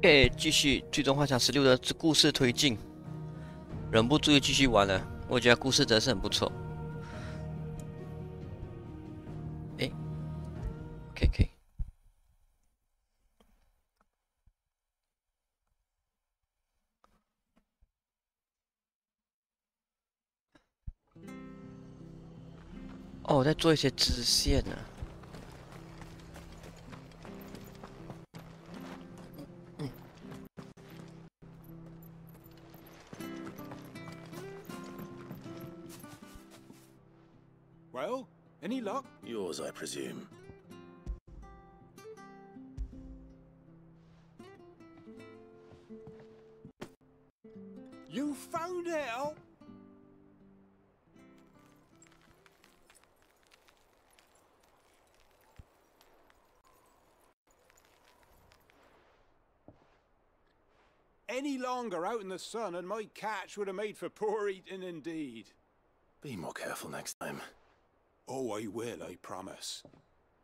继续最终幻想16的故事推进，忍不住又继续玩了。我觉得故事真的是很不错。OK。哦，我在做一些支线呢。Well, any luck? Yours, I presume. You found out? Any longer out in the sun and my catch would have made for poor eating indeed. Be more careful next time. Oh, I will, I promise.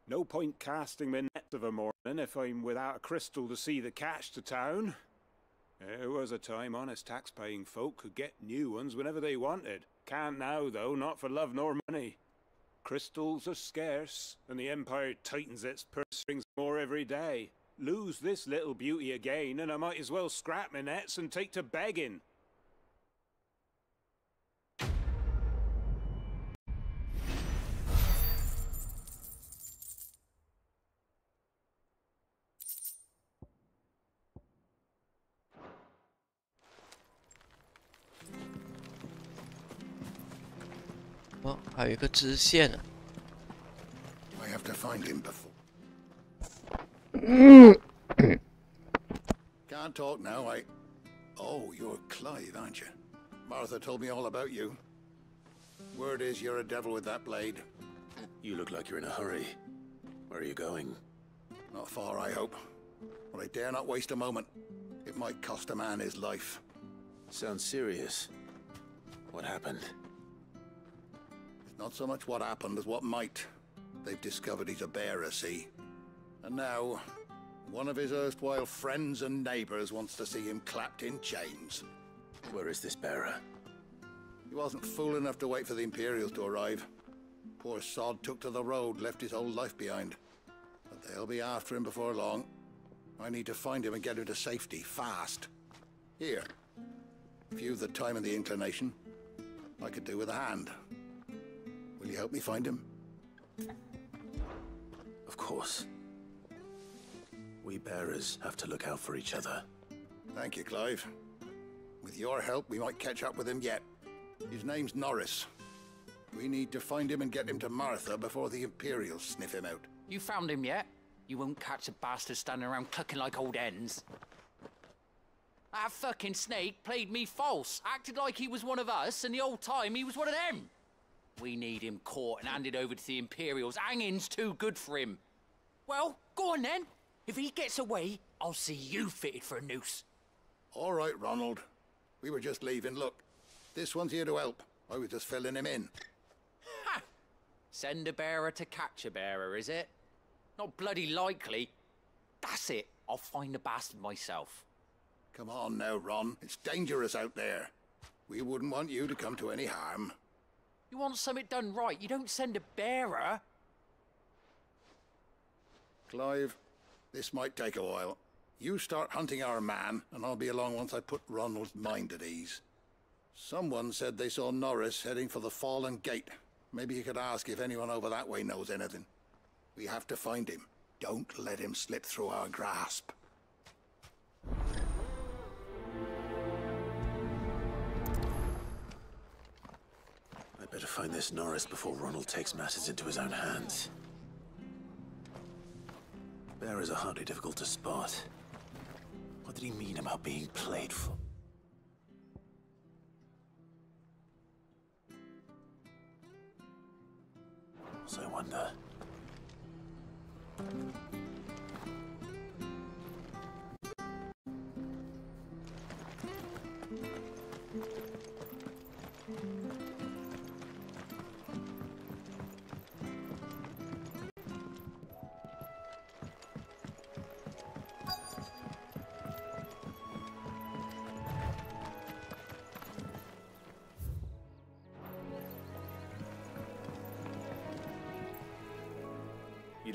No point casting my nets of a morning if I'm without a crystal to see the catch to town. There was a time honest tax-paying folk could get new ones whenever they wanted. Can't now, though, not for love nor money. Crystals are scarce, and the Empire tightens its purse strings more every day. Lose this little beauty again, and I might as well scrap my nets and take to begging. 哦，还有一个支线呢。I have to find him before. Can't talk now. Oh, you're Clive, aren't you? Martha told me all about you. Word is you're a devil with that blade. You look like you're in a hurry. Where are you going? Not far, I hope. But I dare not waste a moment. It might cost a man his life. Sounds serious. What happened? It's not so much what happened as what might. They've discovered he's a bearer, see? And now, one of his erstwhile friends and neighbors wants to see him clapped in chains. Where is this bearer? He wasn't fool enough to wait for the Imperials to arrive. Poor sod took to the road, left his whole life behind. But they'll be after him before long. I need to find him and get him to safety, fast. Here. If you've the time and the inclination, I could do with a hand. Will you help me find him? Of course. We bearers have to look out for each other. Thank you, Clive. With your help, we might catch up with him yet. His name's Norris. We need to find him and get him to Martha before the Imperials sniff him out. You found him yet? You won't catch a bastard standing around clucking like old hens. That fucking snake played me false, acted like he was one of us, and the whole time he was one of them. We need him caught and handed over to the Imperials. Hanging's too good for him. Well, go on then. If he gets away, I'll see you fitted for a noose. All right, Ronald. We were just leaving. Look, this one's here to help. I was just filling him in. Ha! Send a bearer to catch a bearer, is it? Not bloody likely. That's it. I'll find the bastard myself. Come on now, Ron. It's dangerous out there. We wouldn't want you to come to any harm. You want something done right, you don't send a bearer. Clive, this might take a while. You start hunting our man, and I'll be along once I put Ronald's mind at ease. Someone said they saw Norris heading for the Fallen Gate. Maybe you could ask if anyone over that way knows anything. We have to find him. Don't let him slip through our grasp. I better find this Norris before Ronald takes matters into his own hands. Bearers are hardly difficult to spot. What did he mean about being played for? So I wonder.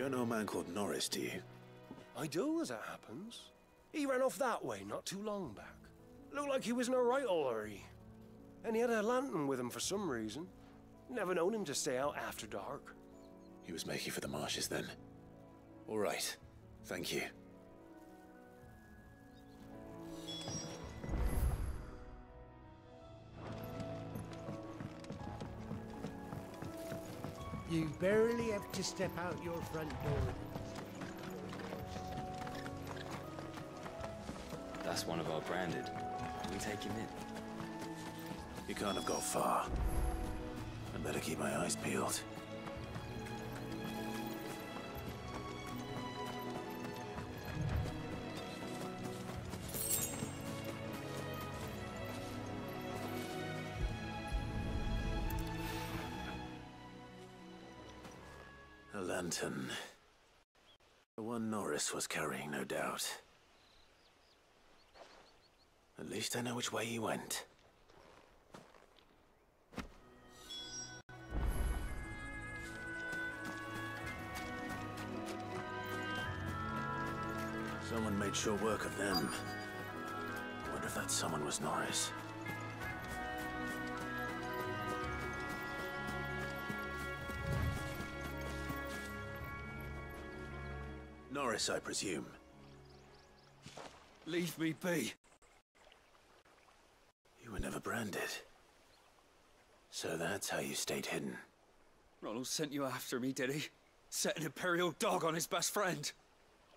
don't know a man called Norris, do you? I do, as it happens. He ran off that way not too long back. Looked like he was in a right old hurry. And he had a lantern with him for some reason. Never known him to stay out after dark. He was making for the marshes then. All right. Thank you. You barely have to step out your front door. That's one of our branded. Can we take him in? You can't have got far. I better keep my eyes peeled. A lantern. The one Norris was carrying, no doubt. At least I know which way he went. Someone made sure work of them. I wonder if that someone was Norris. Norris, I presume. Leave me be. You were never branded. So that's how you stayed hidden. Ronald sent you after me, did he? Set an Imperial dog on his best friend.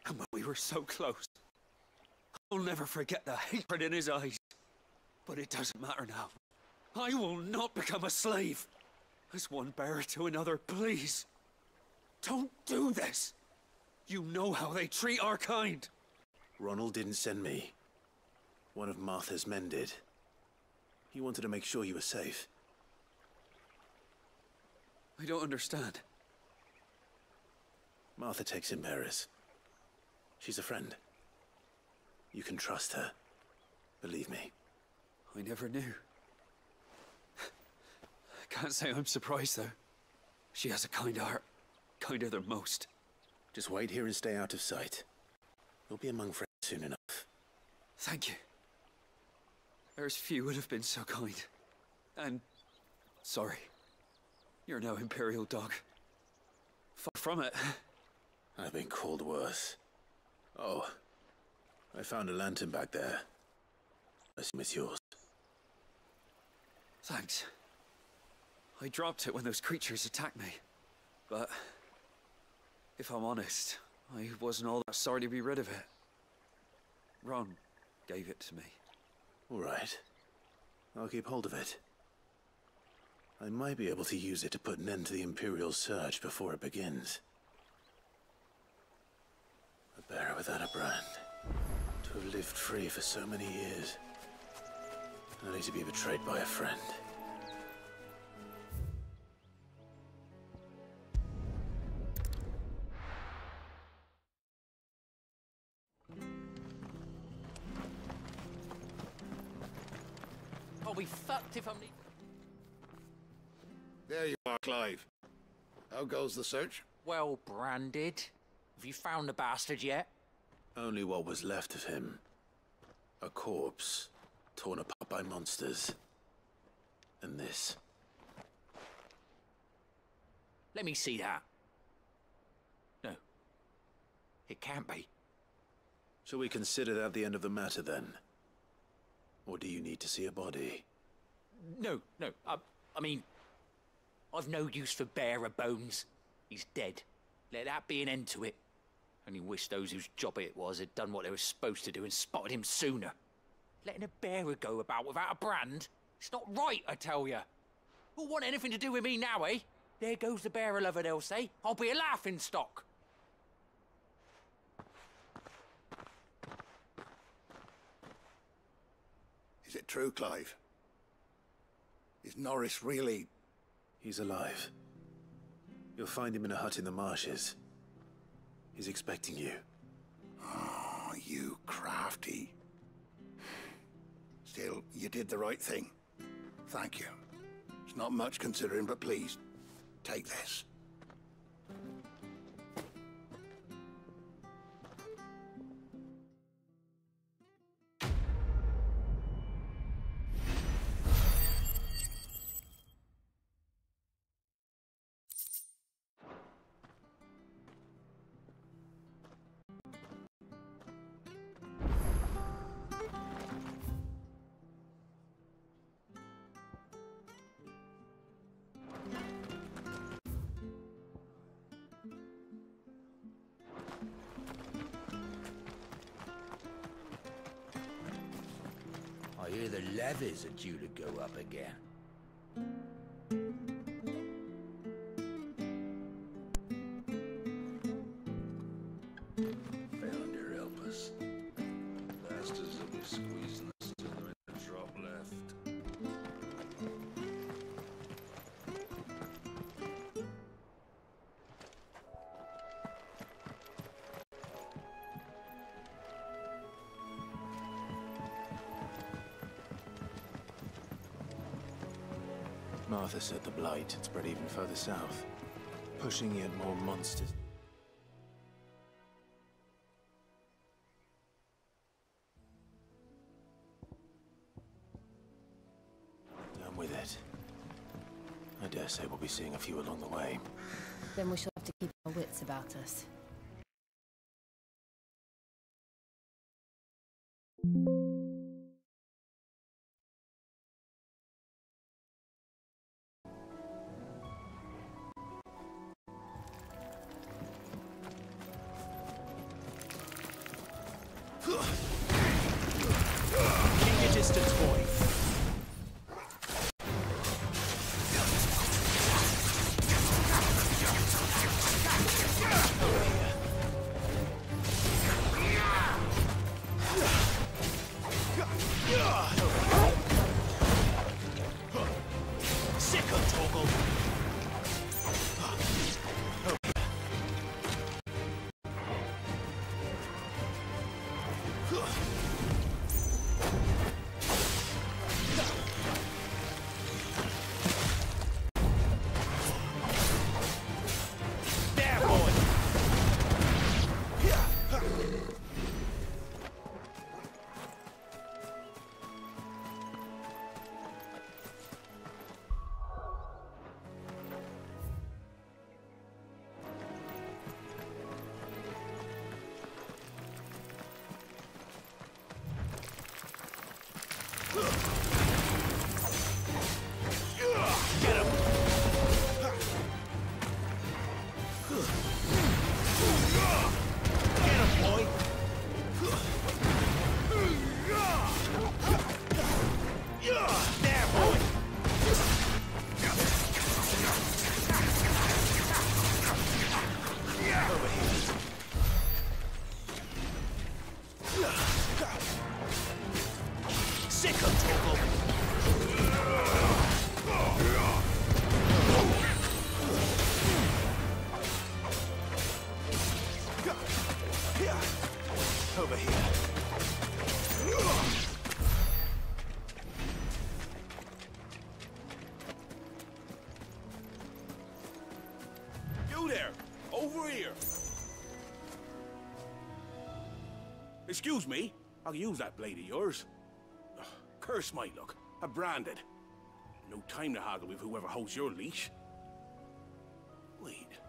And when we were so close. I'll never forget the hatred in his eyes. But it doesn't matter now. I will not become a slave. As one bearer to another, please. Don't do this. You know how they treat our kind. Ronald didn't send me. One of Martha's men did. He wanted to make sure you were safe. I don't understand. Martha takes in bearers. She's a friend. You can trust her. Believe me. I never knew. I can't say I'm surprised, though. She has a kind heart. Kinder than most. Just wait here and stay out of sight. You'll be among friends soon enough. Thank you. There's few would have been so kind. And... sorry. You're no Imperial dog. Far from it. I've been called worse. Oh. I found a lantern back there. I assume it's yours. Thanks. I dropped it when those creatures attacked me. But... if I'm honest, I wasn't all that sorry to be rid of it. Ron gave it to me. All right. I'll keep hold of it. I might be able to use it to put an end to the Imperial surge before it begins. A bearer without a brand. To have lived free for so many years. Only to be betrayed by a friend. I'll be fucked if I'm... There you are, Clive. How goes the search? well branded. Have you found the bastard yet? Only what was left of him. A corpse, torn apart by monsters. And this. Let me see that. No. It can't be. Shall we consider that the end of the matter, then? Or do you need to see a body? No. I mean, I've no use for bearer bones. He's dead. Let that be an end to it. Only wish those whose job it was had done what they were supposed to do and spotted him sooner. Letting a bearer go about without a brand? It's not right, I tell you. Who'll want anything to do with me now, eh? There goes the bearer lover, they'll say. I'll be a laughingstock. Is it true, Clive? Is Norris really... He's alive. You'll find him in a hut in the marshes. He's expecting you. Oh, you crafty. Still, you did the right thing. Thank you. It's not much considering, but please, take this. hear the levies are due to go up again. Found your helpers. Bastards will be squeezing us till there ain't a drop left. Martha said the blight had spread even further south, pushing yet more monsters. Down with it. I dare say we'll be seeing a few along the way. Then we shall have to keep our wits about us. Keep your distance, boy. Sick of Toggle. Get him! Get him, boy! There, boy! Over here. Sick of Toggle! Over here. You there! Over here! Excuse me, I can use that blade of yours. Ugh, curse my luck. I'm branded. No time to haggle with whoever holds your leash. Wait.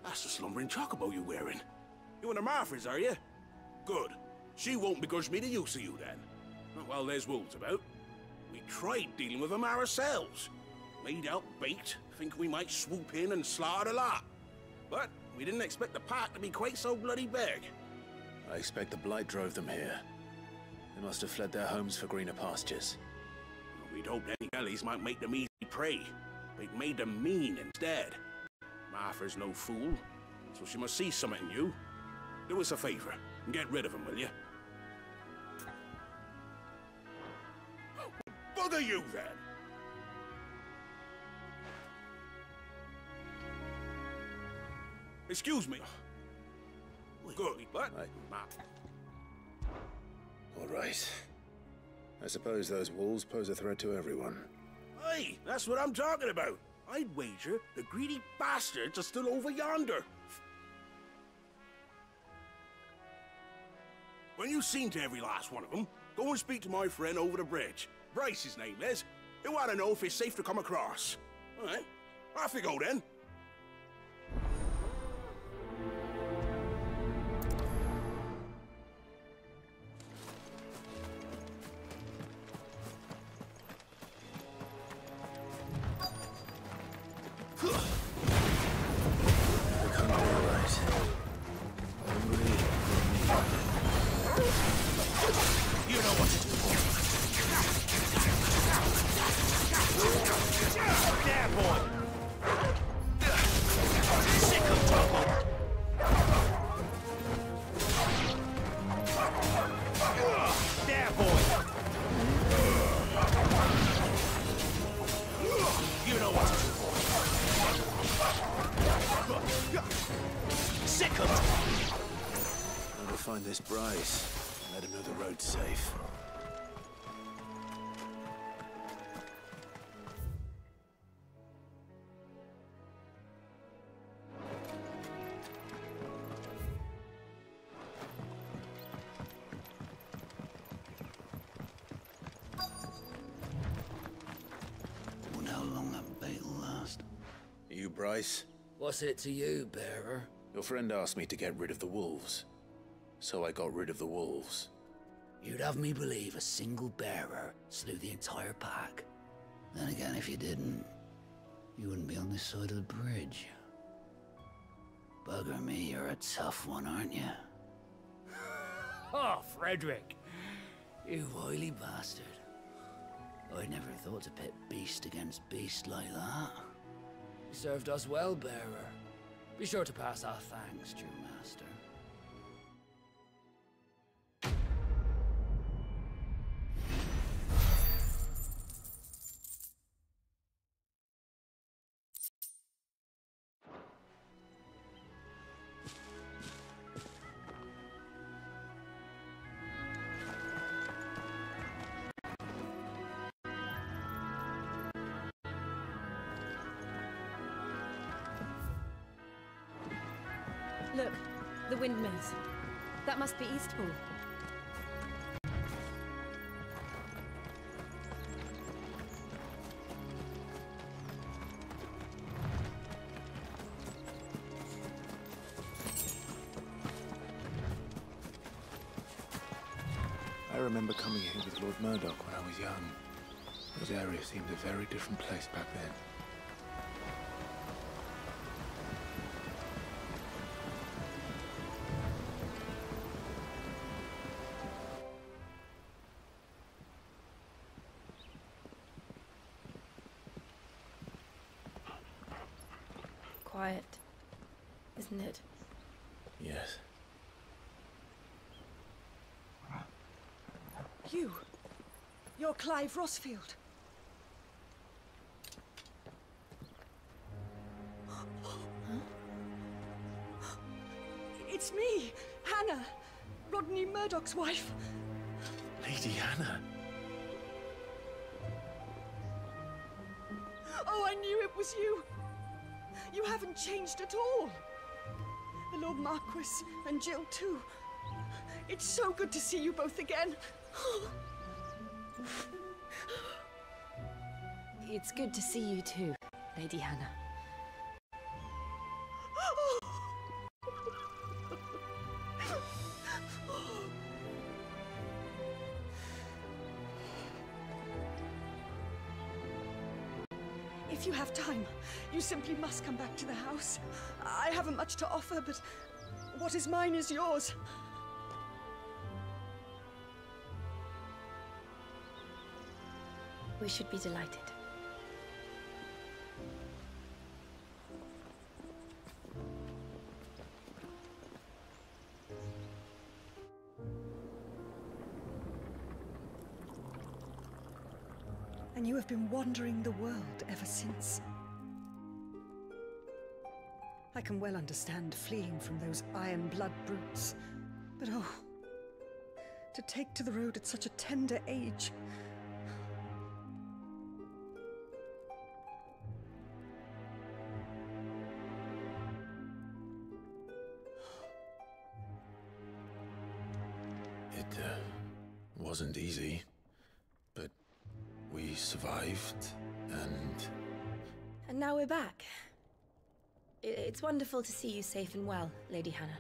That's the slumbering chocobo you're wearing. You and the Marthas, are you? Good. She won't begrudge me the use of you, then. Well, there's wolves about. We tried dealing with them ourselves. Made out bait, think we might swoop in and slaughter the lot. But we didn't expect the pack to be quite so bloody big. I expect the blight drove them here. They must have fled their homes for greener pastures. We'd hoped any gullies might make them easy prey. They've made them mean instead. Martha's no fool, so she must see something in you. Do us a favor and get rid of them, will you? Bugger you, then! Excuse me. Good, but... All right. I suppose those wolves pose a threat to everyone. Hey, that's what I'm talking about. I'd wager the greedy bastards are still over yonder. When you've seen to every last one of them, go and speak to my friend over the bridge. Bryce, his name is. He'll want to know if it's safe to come across. All right, off you go then. You know what to do. find this Bryce. Let him know the road's safe. Wonder how long that bait'll last. You, Bryce? What's it to you, bearer? Your friend asked me to get rid of the wolves. So I got rid of the wolves. You'd have me believe a single bearer slew the entire pack. Then again, if you didn't, you wouldn't be on this side of the bridge. Bugger me, you're a tough one, aren't you? Oh, Frederick. You wily bastard. I'd never thought to pit beast against beast like that. You served us well, bearer. Be sure to pass our thanks, true master. Look, the windmills. That must be Eastpool. I remember coming here with Lord Murdoch when I was young. Those areas seemed a very different place back then. Quiet, isn't it? Yes. You're Clive Rossfield. It's me, Hannah, Rodney Murdoch's wife. Lady Hannah. Oh, I knew it was you. You haven't changed at all. The Lord Marquis and Jill too. It's so good to see you both again. It's good to see you too, Lady Hannah. If you have time, you simply must come back to the house. I haven't much to offer, but what is mine is yours. We should be delighted. And you have been wandering the world ever since. I can well understand fleeing from those iron blood brutes, but oh, to take to the road at such a tender age. It wasn't easy, but we survived, and... And now we're back. It's wonderful to see you safe and well, Lady Hannah.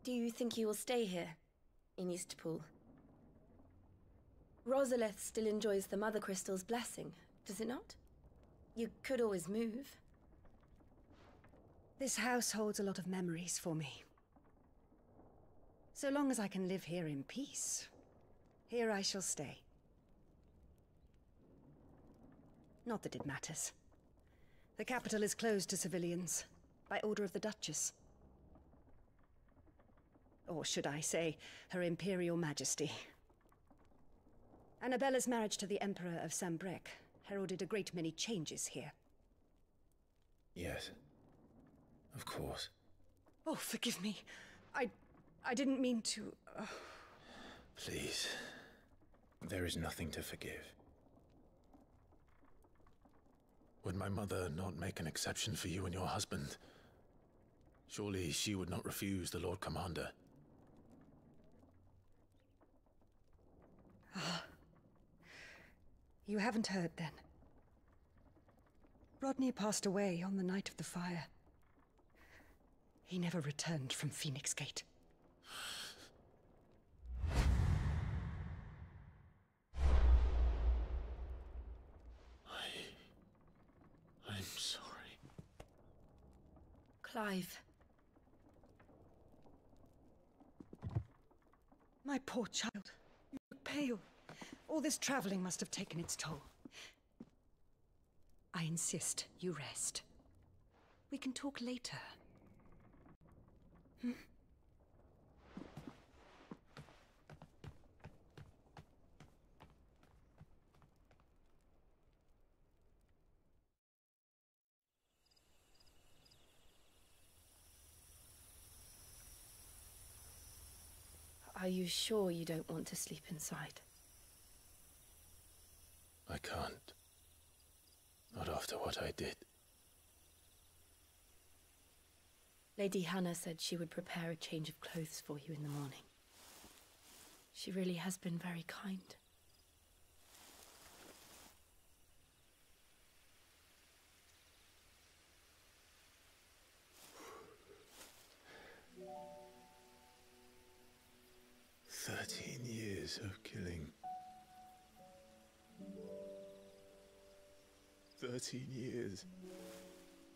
Do you think you will stay here, in Eastpool? Rosalith still enjoys the Mother Crystal's blessing, does it not? You could always move. This house holds a lot of memories for me. So long as I can live here in peace, here I shall stay. Not that it matters. The capital is closed to civilians. by order of the Duchess. Or should I say, Her Imperial Majesty. Annabella's marriage to the Emperor of Sambrec heralded a great many changes here. Yes. Of course. Oh, forgive me. I didn't mean to... Please. There is nothing to forgive. Would my mother not make an exception for you and your husband? Surely she would not refuse the Lord Commander. Ah. You haven't heard, then. Rodney passed away on the night of the fire. He never returned from Phoenix Gate. I'm sorry. Clive. My poor child. You look pale. All this traveling must have taken its toll. I insist you rest. We can talk later. Hmm? Are you sure you don't want to sleep inside? I can't. Not after what I did. Lady Hannah said she would prepare a change of clothes for you in the morning. She really has been very kind. "13 years of killing. 13 years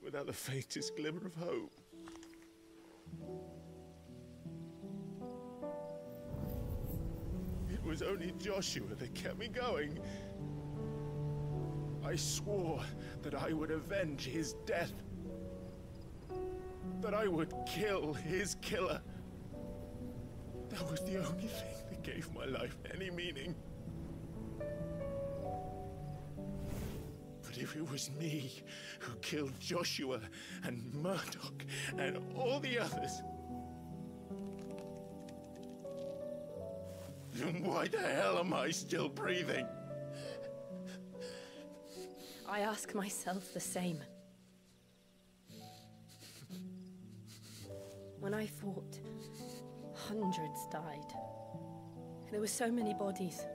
without the faintest glimmer of hope. It was only Joshua that kept me going. I swore that I would avenge his death. That I would kill his killer. That was the only thing that gave my life any meaning. But if it was me who killed Joshua and Murdoch and all the others, then why the hell am I still breathing? I ask myself the same. When I fought, hundreds died. There were so many bodies,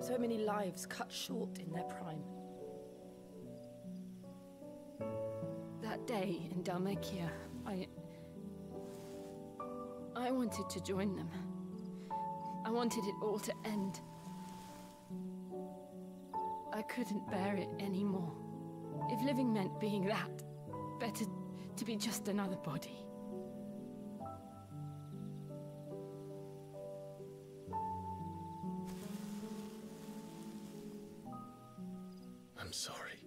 so many lives cut short in their prime. That day in Dalmekia, I wanted to join them. I wanted it all to end. I couldn't bear it anymore. If living meant being that, better to be just another body. I'm sorry.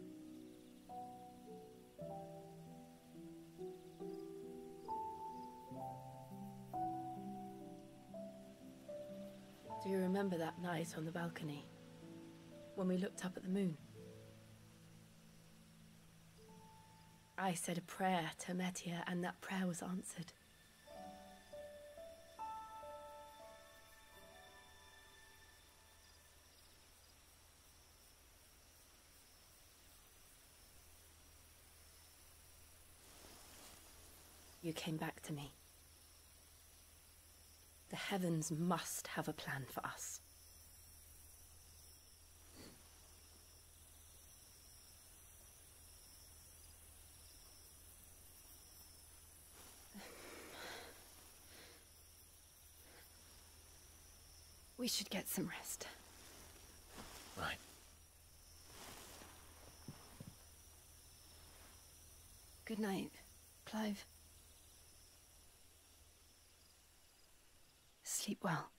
Do you remember that night on the balcony, when we looked up at the moon? I said a prayer to Metia, and that prayer was answered. You came back to me. The heavens must have a plan for us. We should get some rest. Right. Good night, Clive. Sleep well.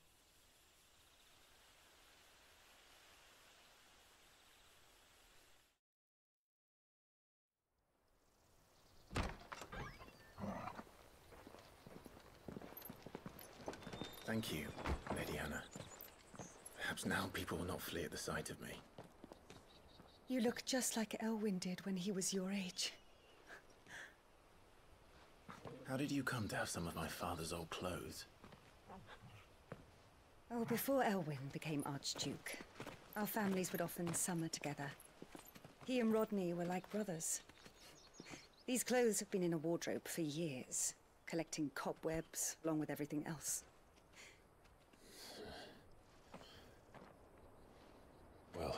Thank you, Lady Anna. Perhaps now people will not flee at the sight of me. You look just like Elwyn did when he was your age. How did you come to have some of my father's old clothes? Oh, before Elwyn became Archduke, our families would often summer together. He and Rodney were like brothers. These clothes have been in a wardrobe for years, collecting cobwebs along with everything else. Well,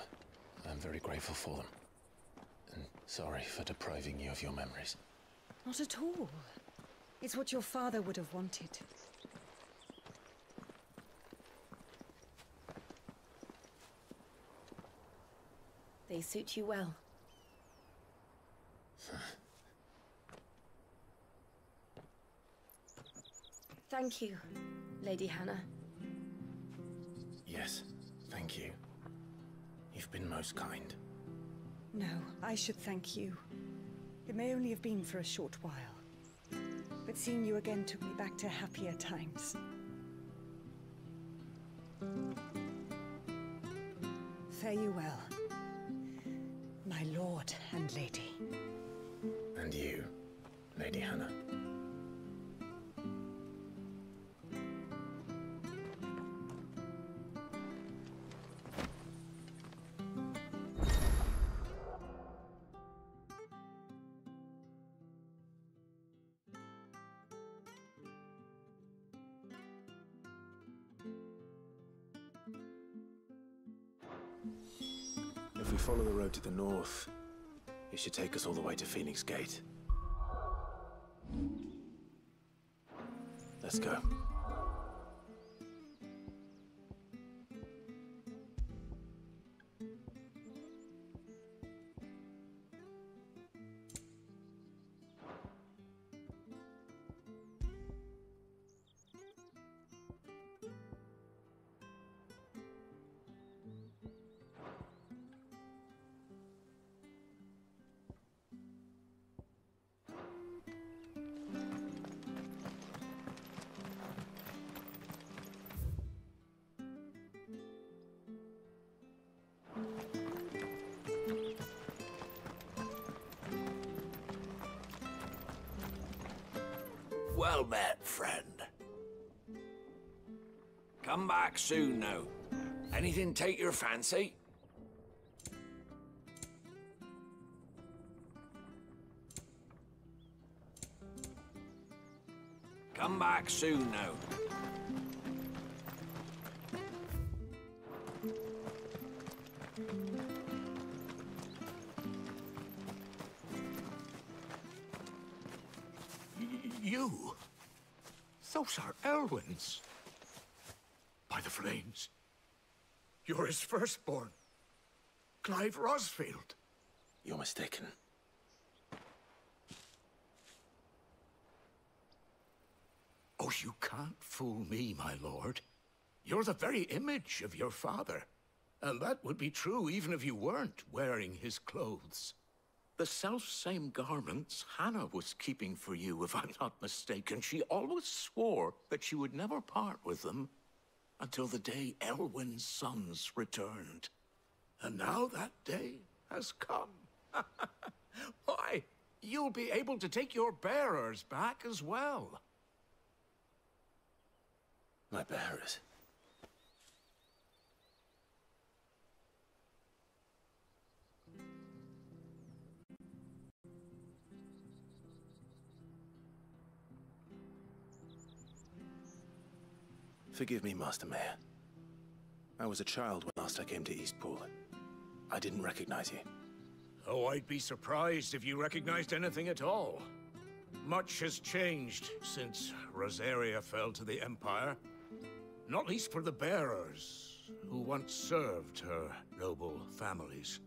I'm very grateful for them. And sorry for depriving you of your memories. Not at all. It's what your father would have wanted. They suit you well. Thank you, Lady Hannah. Yes, thank you. You've been most kind. No, I should thank you. It may only have been for a short while, but seeing you again took me back to happier times. Fare you well, my lord and lady. And you, Lady Hannah. If we follow the road to the north, it should take us all the way to Phoenix Gate. Let's go. Well met, friend. Come back soon now. Anything take your fancy? Come back soon now. You? Those are Elwyn's. By the flames. You're his firstborn. Clive Rosfield. You're mistaken. Oh, you can't fool me, my lord. You're the very image of your father. And that would be true even if you weren't wearing his clothes. The self-same garments Hannah was keeping for you, if I'm not mistaken. She always swore that she would never part with them until the day Elwyn's sons returned. And now that day has come. Why, you'll be able to take your bearers back as well. My bearers? Forgive me, Master Mayor. I was a child when last I came to Eastpool. I didn't recognize you. Oh, I'd be surprised if you recognized anything at all. Much has changed since Rosaria fell to the Empire. Not least for the bearers, who once served her noble families.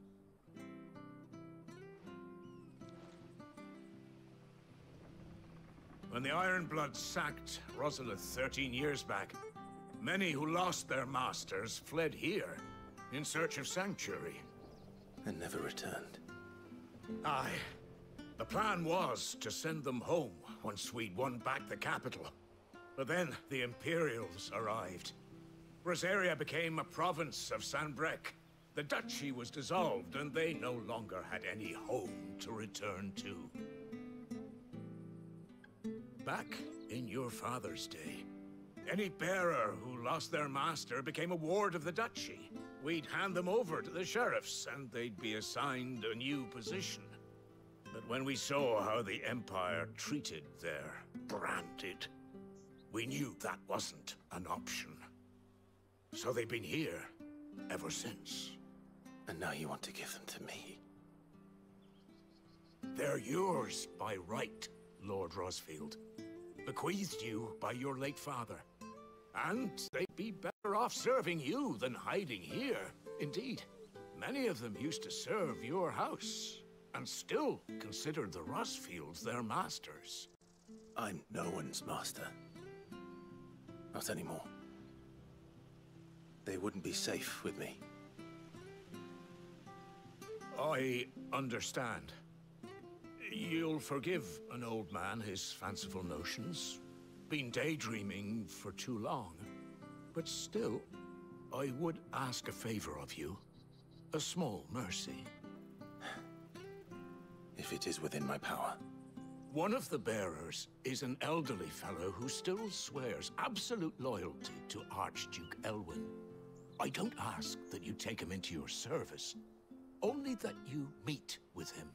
When the Ironbloods sacked Rosalith 13 years back, many who lost their masters fled here in search of sanctuary. And never returned. Aye. The plan was to send them home once we'd won back the capital. But then the Imperials arrived. Rosaria became a province of Sanbreque. The duchy was dissolved, and they no longer had any home to return to. Back in your father's day, any bearer who lost their master became a ward of the duchy. We'd hand them over to the sheriffs, and they'd be assigned a new position. But when we saw how the Empire treated their branded, we knew that wasn't an option. So they've been here ever since. And now you want to give them to me? They're yours by right, Lord Rosfield. Bequeathed you by your late father. And they'd be better off serving you than hiding here. Indeed, many of them used to serve your house, and still considered the Rosfields their masters. I'm no one's master. Not anymore. They wouldn't be safe with me. I understand. You'll forgive an old man his fanciful notions. Been daydreaming for too long. But still, I would ask a favor of you. A small mercy. If it is within my power. One of the bearers is an elderly fellow who still swears absolute loyalty to Archduke Elwyn. I don't ask that you take him into your service, only that you meet with him.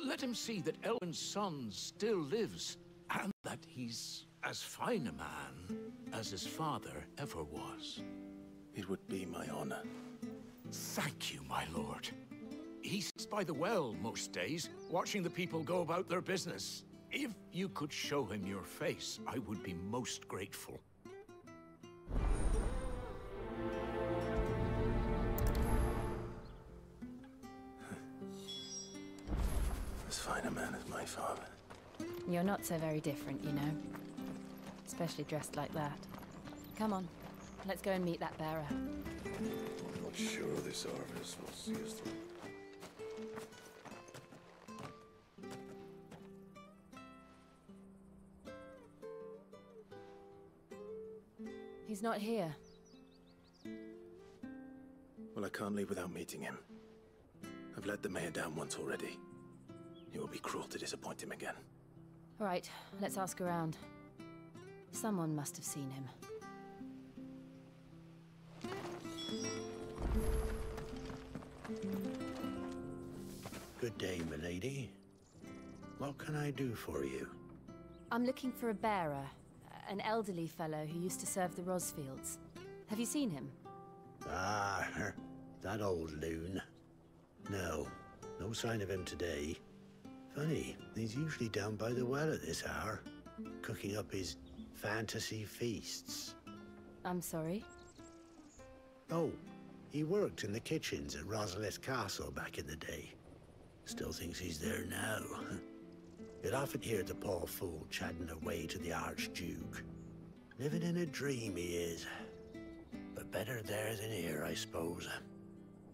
Let him see that Elwyn's son still lives, and that he's as fine a man as his father ever was. It would be my honor. Thank you, my lord. He sits by the well most days, watching the people go about their business. If you could show him your face, I would be most grateful. As fine a man as my father. You're not so very different, you know. Especially dressed like that. Come on, let's go and meet that bearer. I'm not sure this harvest will see us through. He's not here. Well, I can't leave without meeting him. I've let the mayor down once already. It would be cruel to disappoint him again. All right, let's ask around. Someone must have seen him. Good day, milady. What can I do for you? I'm looking for a bearer. An elderly fellow who used to serve the Rosfields. Have you seen him? Ah, that old loon. No, no sign of him today. Funny, he's usually down by the well at this hour, cooking up his fantasy feasts. I'm sorry? Oh, he worked in the kitchens at Rosalith Castle back in the day. Still thinks he's there now. You'd often hear the poor fool chatting away to the Archduke. Living in a dream he is. But better there than here, I suppose.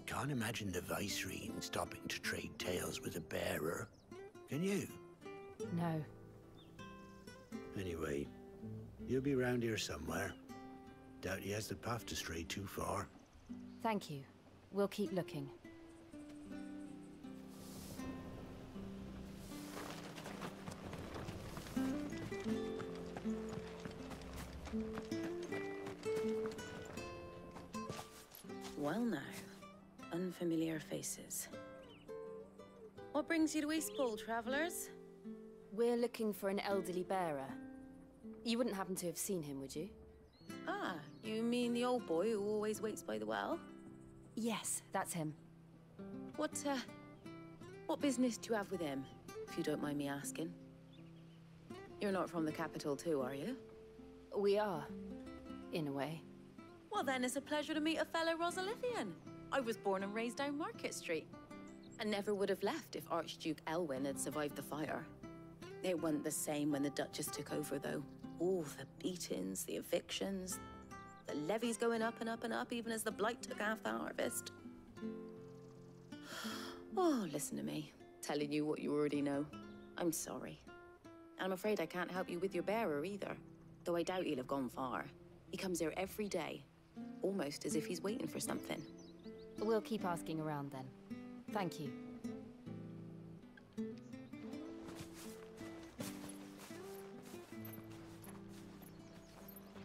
Can't imagine the Viceroy stopping to trade tales with a bearer. Can you? No. Anyway, you'll be round here somewhere. Doubt he has the path to stray too far. Thank you. We'll keep looking. Well now, unfamiliar faces. What brings you to Eastpool, travelers? We're looking for an elderly bearer. You wouldn't happen to have seen him, would you? Ah, you mean the old boy who always waits by the well? Yes, that's him. What business do you have with him, if you don't mind me asking? You're not from the capital too, are you? We are, in a way. Well then, it's a pleasure to meet a fellow Rosalithian. I was born and raised down Market Street. And never would have left if Archduke Elwyn had survived the fire. It wasn't the same when the Duchess took over, though. All the beatings, the evictions, the levies going up and up and up, even as the Blight took half the harvest. Oh, listen to me, telling you what you already know. I'm sorry. I'm afraid I can't help you with your bearer, either. though I doubt he'll have gone far. He comes here every day, almost as if he's waiting for something. We'll keep asking around then. Thank you.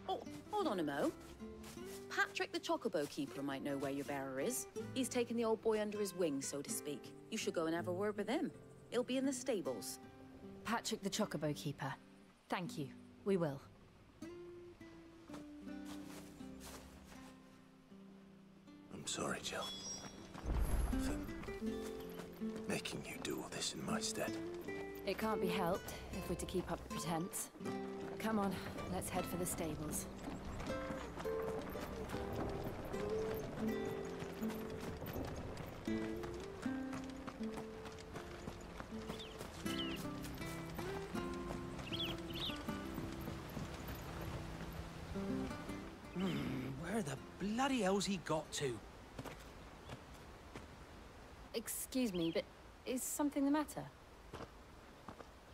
Oh, hold on a mo. Patrick the Chocobo Keeper might know where your bearer is. He's taken the old boy under his wing, so to speak. You should go and have a word with him. He'll be in the stables. Patrick the Chocobo Keeper. Thank you. We will. I'm sorry, Jill. For making you do all this in my stead. It can't be helped if we're to keep up the pretense. Come on, let's head for the stables. Where the bloody hell's he got to? Excuse me, but is something the matter?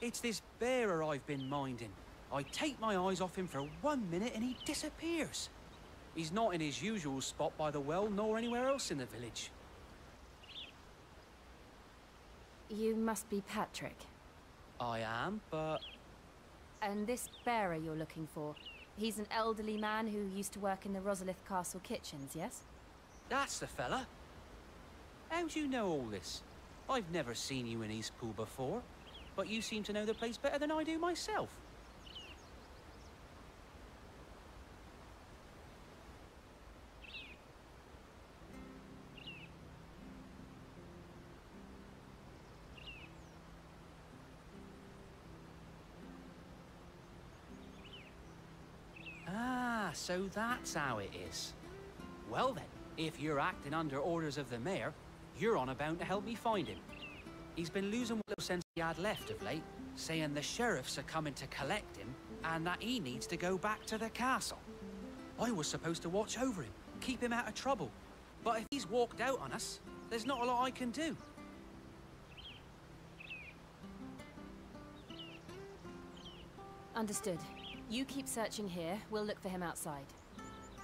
It's this bearer I've been minding. I take my eyes off him for 1 minute and he disappears. He's not in his usual spot by the well, nor anywhere else in the village. You must be Patrick. I am, but... And this bearer you're looking for, he's an elderly man who used to work in the Rosalith Castle kitchens, yes? That's the fella. How do you know all this? I've never seen you in Eastpool before, but you seem to know the place better than I do myself. Ah, so that's how it is. Well then, if you're acting under orders of the mayor, you're on about to help me find him. He's been losing what little sense he had left of late, saying the sheriffs are coming to collect him and that he needs to go back to the castle. I was supposed to watch over him, keep him out of trouble. But if he's walked out on us, there's not a lot I can do. Understood. You keep searching here, we'll look for him outside.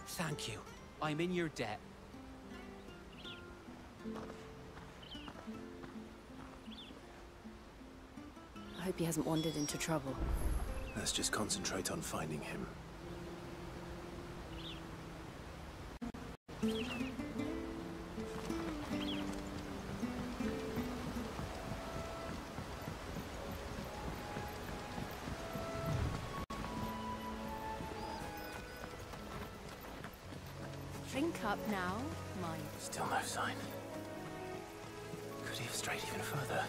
Thank you. I'm in your debt. I hope he hasn't wandered into trouble. Let's just concentrate on finding him. Drink up now, mine. Still no sign. Could he have strayed even further?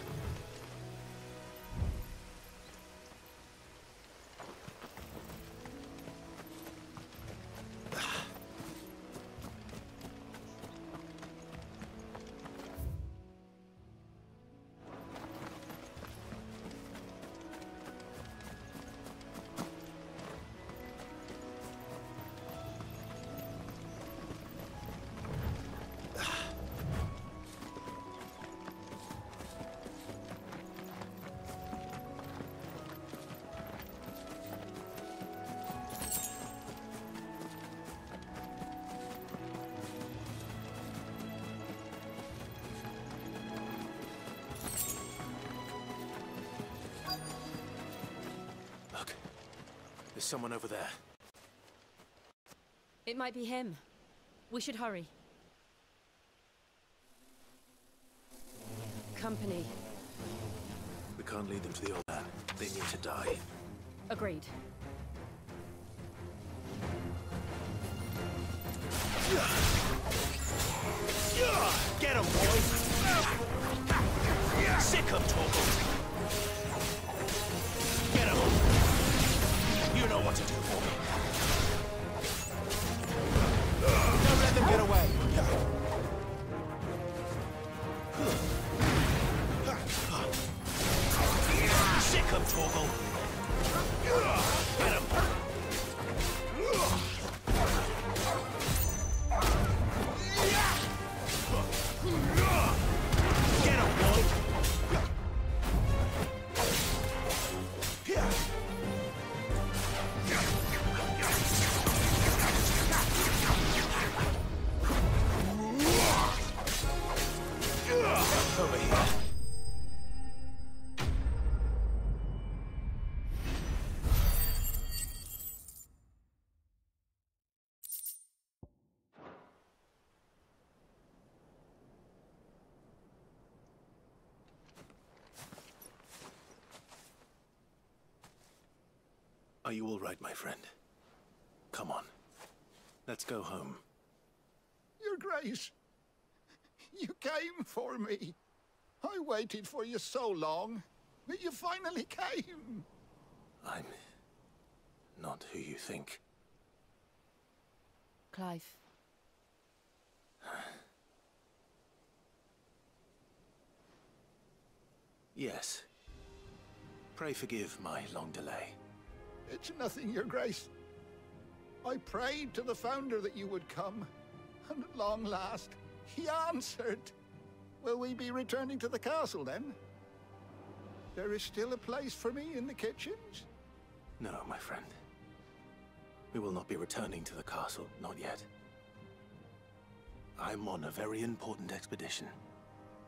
Look, there's someone over there. It might be him. We should hurry. Company. We can't lead them to the old man. They need to die. Agreed. Get him, boys! Sick of talking! Get him! You know what to do for me. Don't let them get away! Sick of talking! Get him! Get him, boy! you all right, my friend? Come on. Let's go home. Your Grace, you came for me. I waited for you so long, but you finally came. I'm not who you think. Clive. Yes. Pray forgive my long delay. It's nothing, Your Grace. I prayed to the Founder that you would come, and at long last, he answered. Will we be returning to the castle, then? There is still a place for me in the kitchens? No, my friend. We will not be returning to the castle, not yet. I'm on a very important expedition,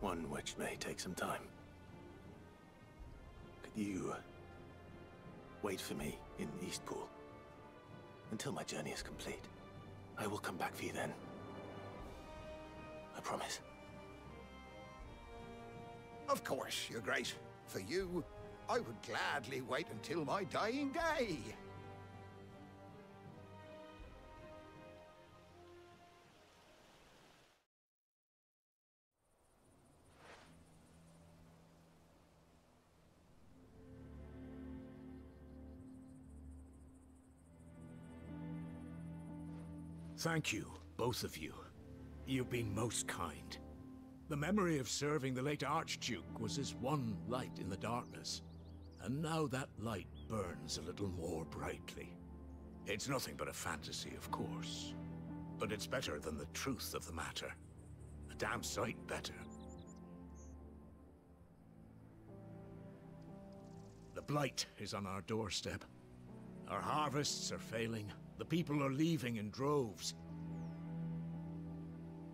one which may take some time. Could you wait for me in Eastpool until my journey is complete? I will come back for you then. I promise. Of course, Your Grace. For you, I would gladly wait until my dying day. Thank you, both of you. You've been most kind. The memory of serving the late Archduke was as one light in the darkness, and now that light burns a little more brightly. It's nothing but a fantasy, of course, but it's better than the truth of the matter. A damn sight better. The blight is on our doorstep. Our harvests are failing. The people are leaving in droves.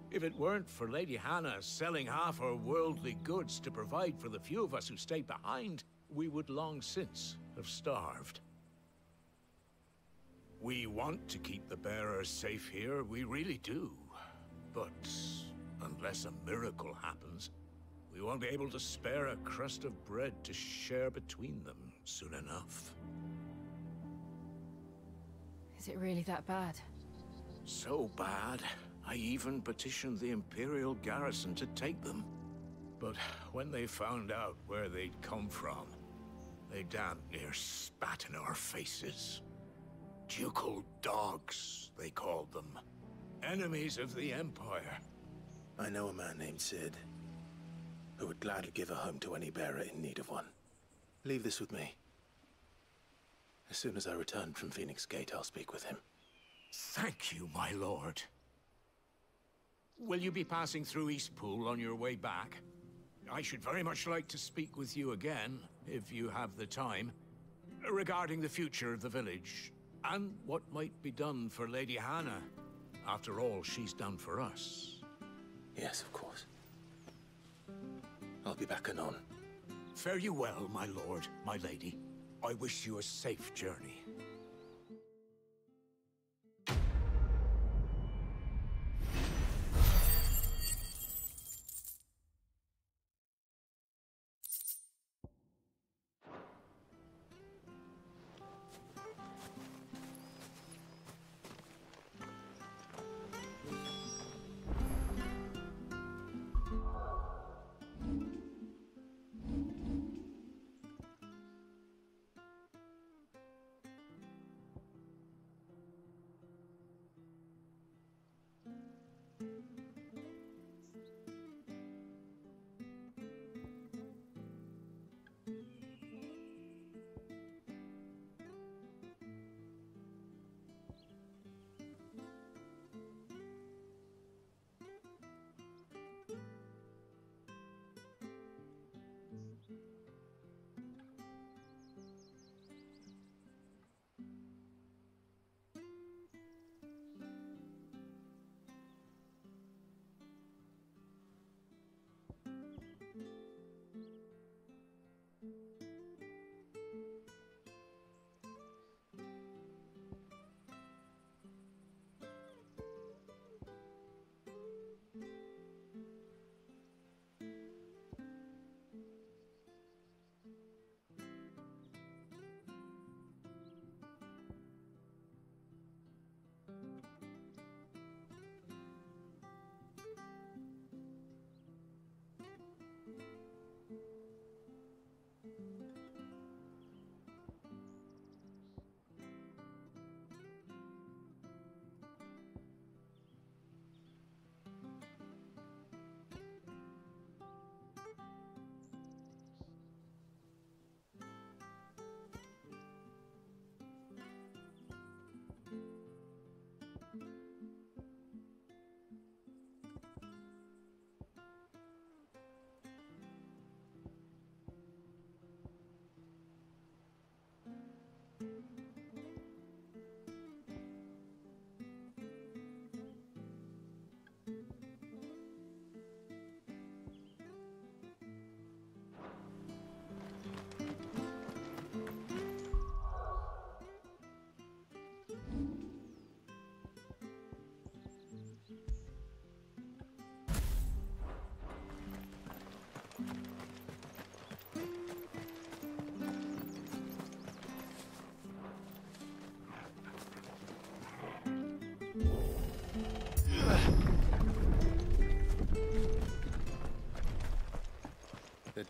If it weren't for Lady Hannah selling half her worldly goods to provide for the few of us who stayed behind, we would long since have starved. We want to keep the bearers safe here, we really do. But unless a miracle happens, we won't be able to spare a crust of bread to share between them soon enough. Is it really that bad? So bad, I even petitioned the Imperial garrison to take them. But when they found out where they'd come from, they damn near spat in our faces. Ducal dogs, they called them. Enemies of the Empire. I know a man named Sid, who would gladly give a home to any bearer in need of one. Leave this with me. As soon as I return from Phoenix Gate, I'll speak with him. Thank you, my lord. Will you be passing through Eastpool on your way back? I should very much like to speak with you again, if you have the time, regarding the future of the village, and what might be done for Lady Hannah, after all she's done for us. Yes, of course. I'll be back anon. Fare you well, my lord, my lady. I wish you a safe journey.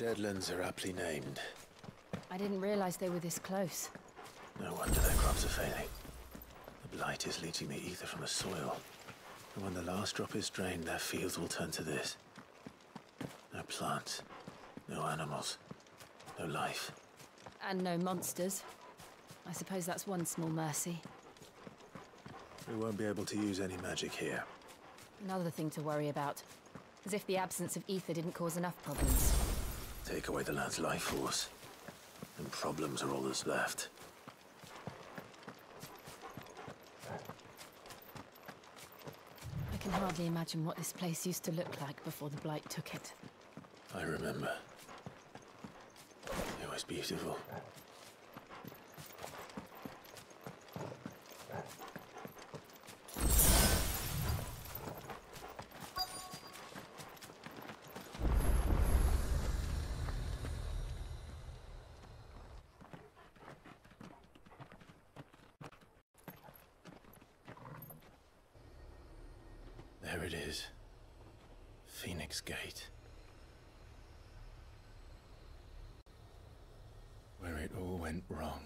Deadlands are aptly named. I didn't realize they were this close. No wonder their crops are failing. The blight is leaching the ether from the soil. And when the last drop is drained, their fields will turn to this. No plants, no animals, no life. And no monsters. I suppose that's one small mercy. We won't be able to use any magic here. Another thing to worry about. As if the absence of ether didn't cause enough problems. Take away the land's life force, and problems are all that's left. I can hardly imagine what this place used to look like before the Blight took it. I remember. It was beautiful. There it is. Phoenix Gate. Where it all went wrong.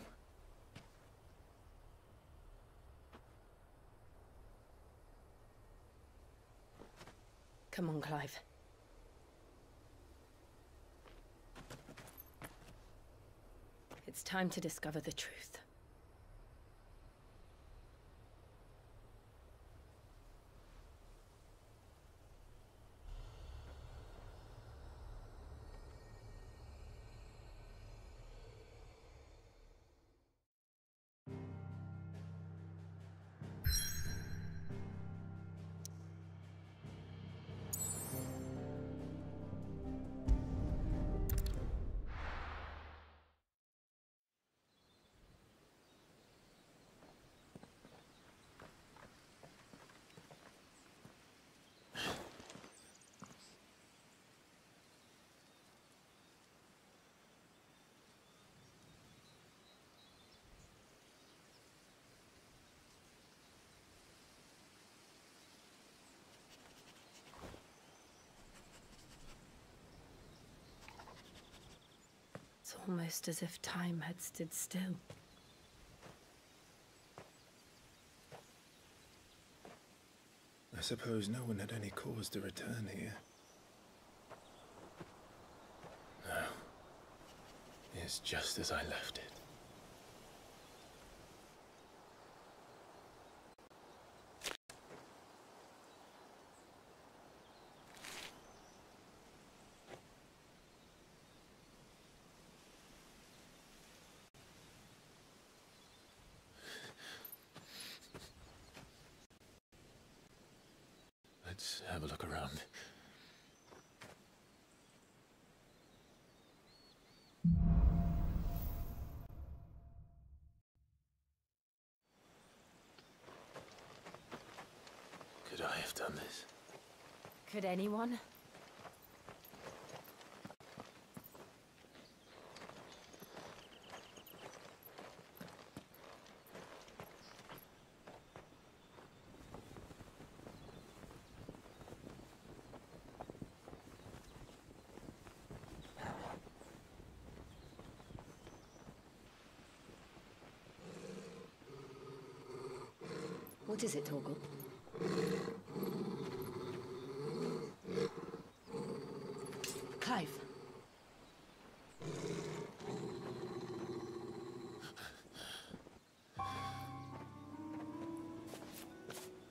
Come on, Clive. It's time to discover the truth. It's almost as if time had stood still. I suppose no one had any cause to return here. No. It's just as I left it. Let's have a look around. Could I have done this? Could anyone? What is it, Torgal? Clive.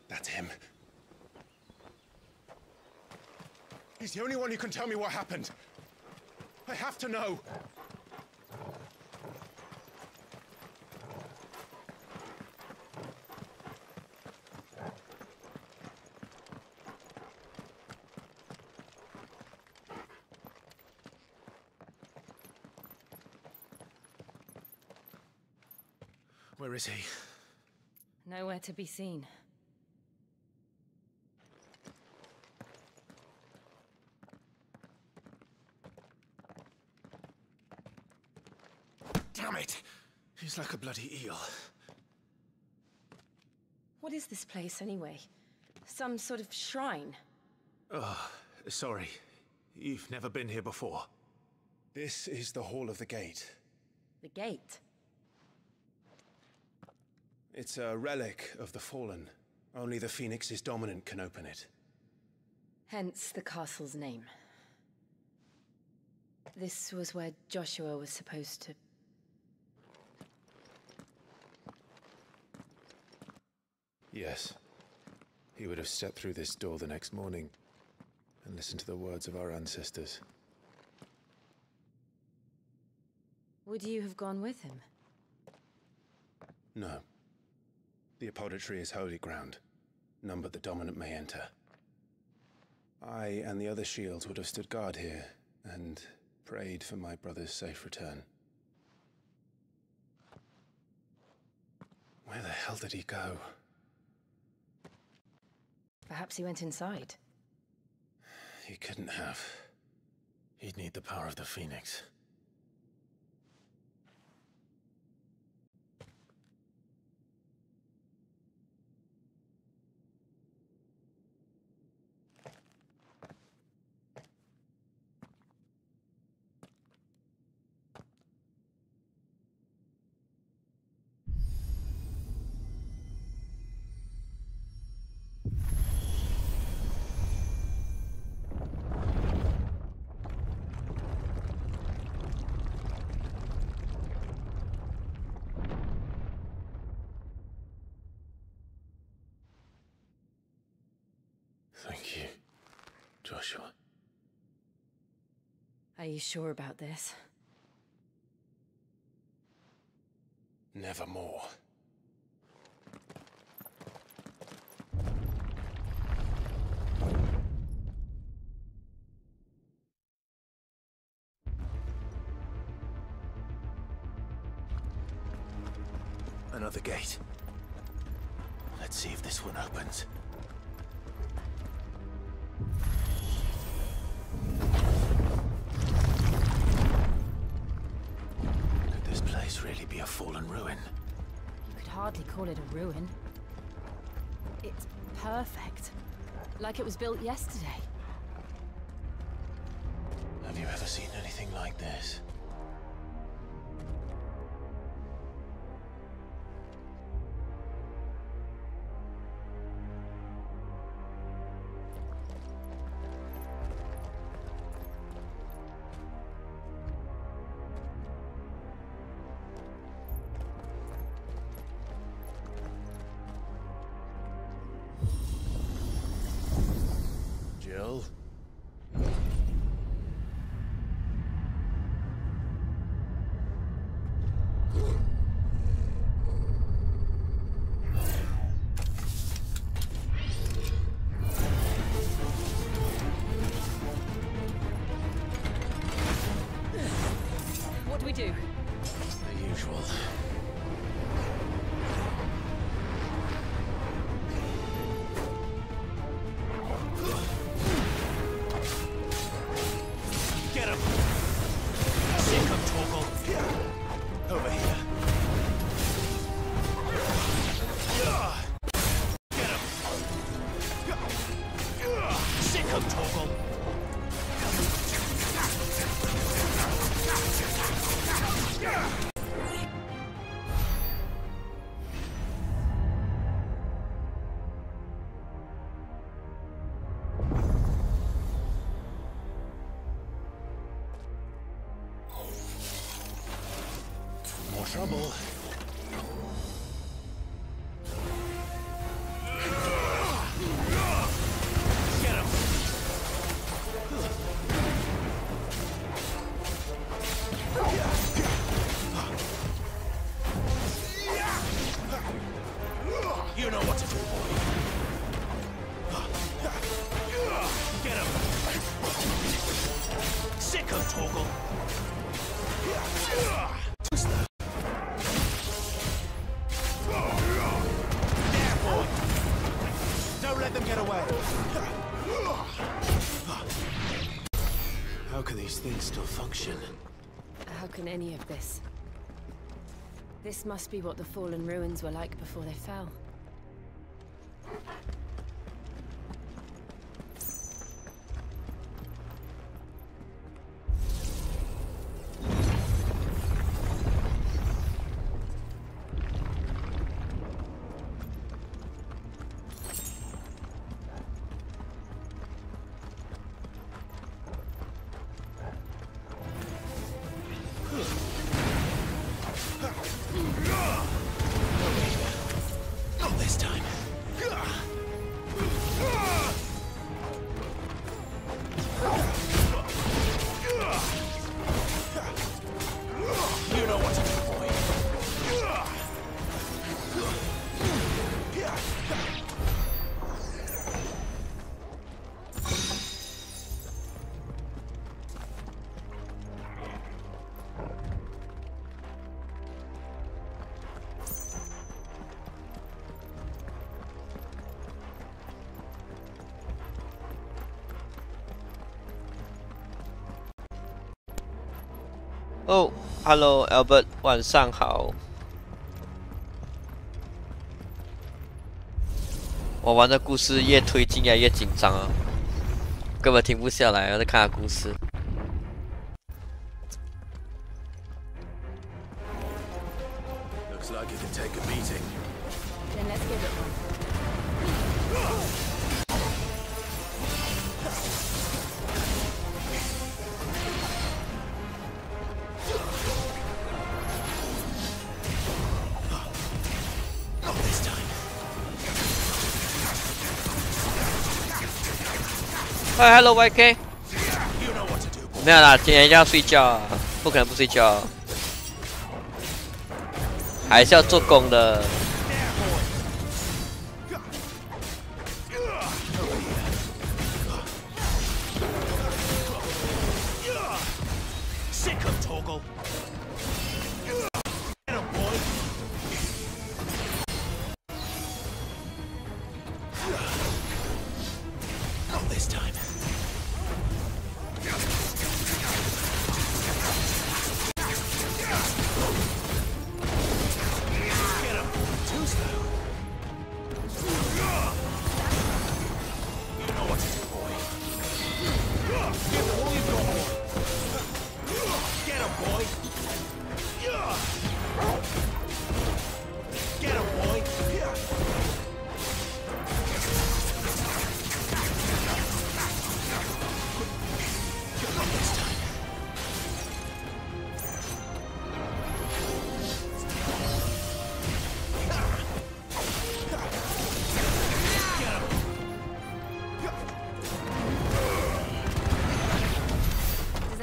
That's him. He's the only one who can tell me what happened. I have to know. Where is he? Nowhere to be seen. Damn it! He's like a bloody eel. What is this place, anyway? Some sort of shrine? Oh, sorry. You've never been here before. This is the Hall of the Gate. The gate? It's a relic of the Fallen. Only the Phoenix's dominant can open it. Hence the castle's name. This was where Joshua was supposed to... Yes. He would have stepped through this door the next morning and listened to the words of our ancestors. Would you have gone with him? No. The apodatory is holy ground. None but the dominant may enter. I and the other shields would have stood guard here and prayed for my brother's safe return. Where the hell did he go? Perhaps he went inside. He couldn't have. He'd need the power of the Phoenix. Thank you, Joshua. Are you sure about this? Nevermore. Another gate. Let's see if this one opens. Could this place really be a fallen ruin? You could hardly call it a ruin. It's perfect. Like it was built yesterday. Have you ever seen anything like this? Jill? What do we do? The usual. Get him! Sick of Torgal! Over here. Get him! Sick of Torgal! More trouble. Get him! You know what to do, boy. Get him! Sick of Torgal! Twist that. There, boy! Don't let them get away! How can these things still function? How can any of this? This must be what the fallen ruins were like before they fell. 哦 ，Hello Albert， 晚上好。我玩的故事越推进越紧张啊，根本停不下来，我在看他故事。Looks like it can take a beating. Then let's give it one. Not this time. 嗨 ，Hello YK。没有啦，今天要睡觉啊，不可能不睡觉，还是要做工的。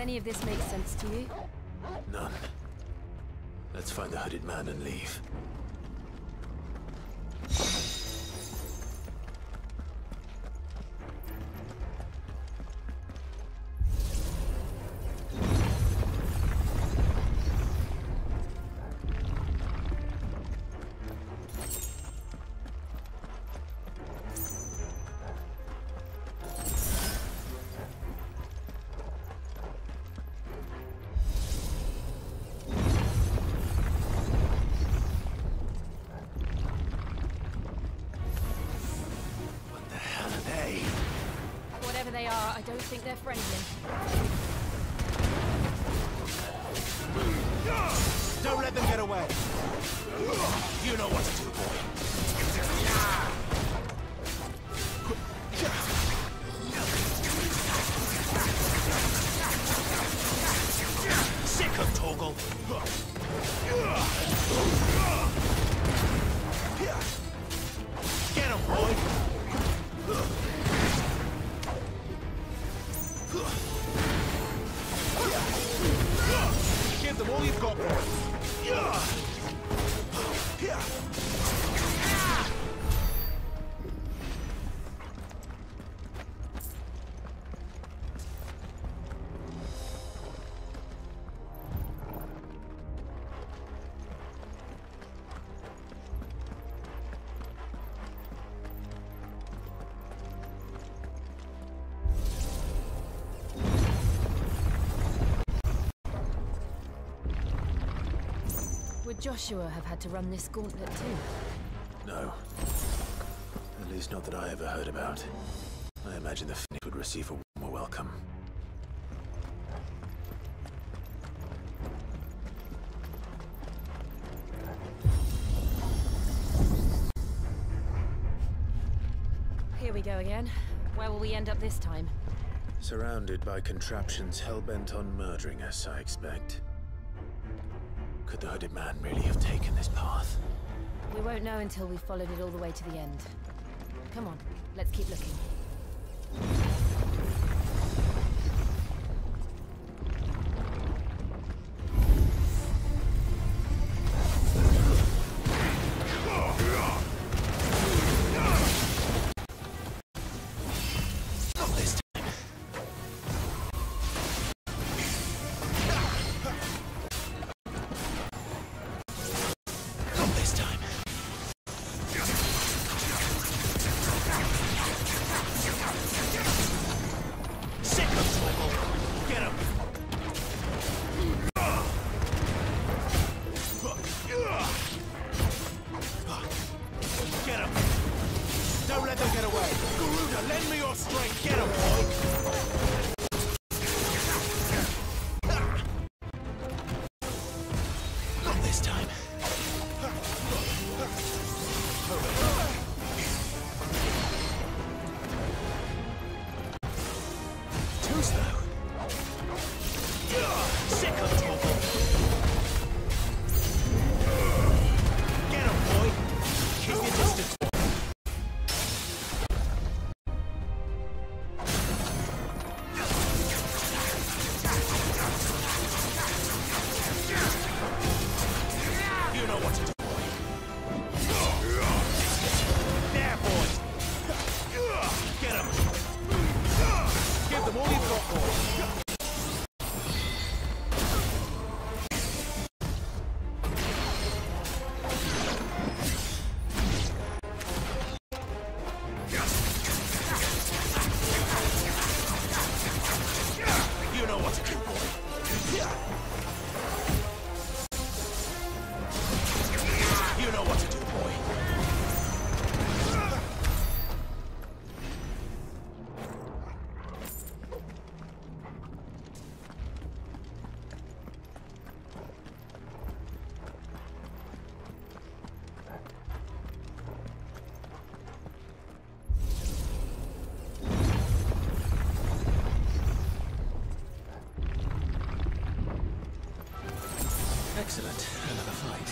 Any of this make sense to you? None. Let's find the hooded man and leave. Whatever they are, I don't think they're friendly. Don't let them get away. You know what to do, boy. Sick of Toggle. Get him, boy. Give them all you've got, boy. Would Joshua have had to run this gauntlet too? No. At least not that I ever heard about. I imagine the Phoenix would receive a warmer welcome. Here we go again. Where will we end up this time? Surrounded by contraptions hell-bent on murdering us, I expect. Could the hooded man really have taken this path? We won't know until we've followed it all the way to the end. Come on, let's keep looking. Get him! Don't let them get away! Garuda, lend me your strength! Get him, boy! Not this time. Too slow. Sick of trouble. Get him, boy! Keep your distance. You know what to do, boy. There, boy. Get him. Give them all you've got, boy. You know what to do, boy. You know what to do, boy. Excellent. Another fight.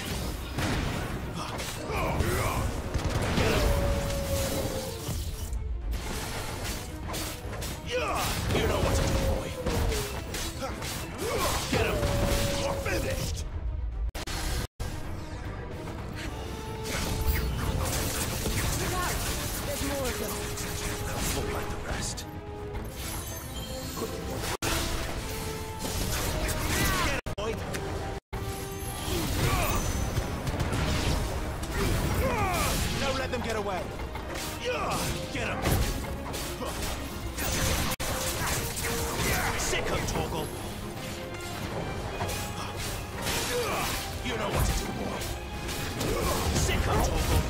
You know what to do, boy. Get him. You're finished. Look out! There's more of them. They'll fall like the rest. Get him, boy. Don't let them get away. Get him. Sick of Torgal. You know what to do, boy. Sick of Torgal.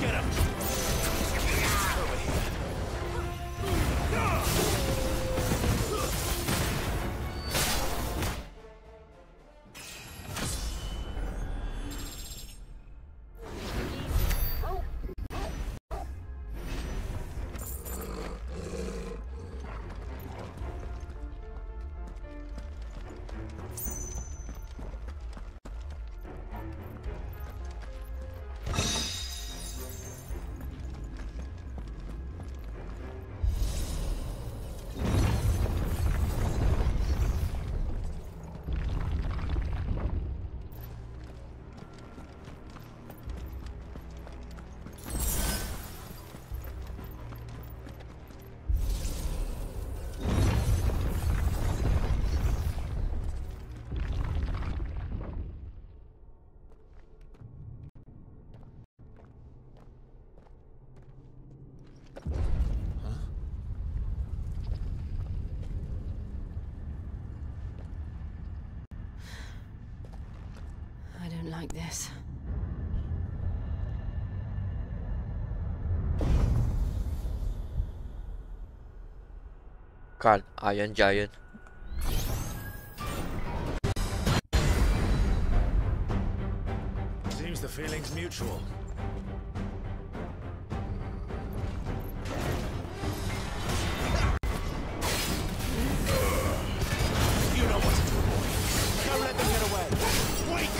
Get him. Over here. I don't like this. God, Iron Giant. Seems the feeling's mutual. You know what to do, boy. Don't let them get away. Wait!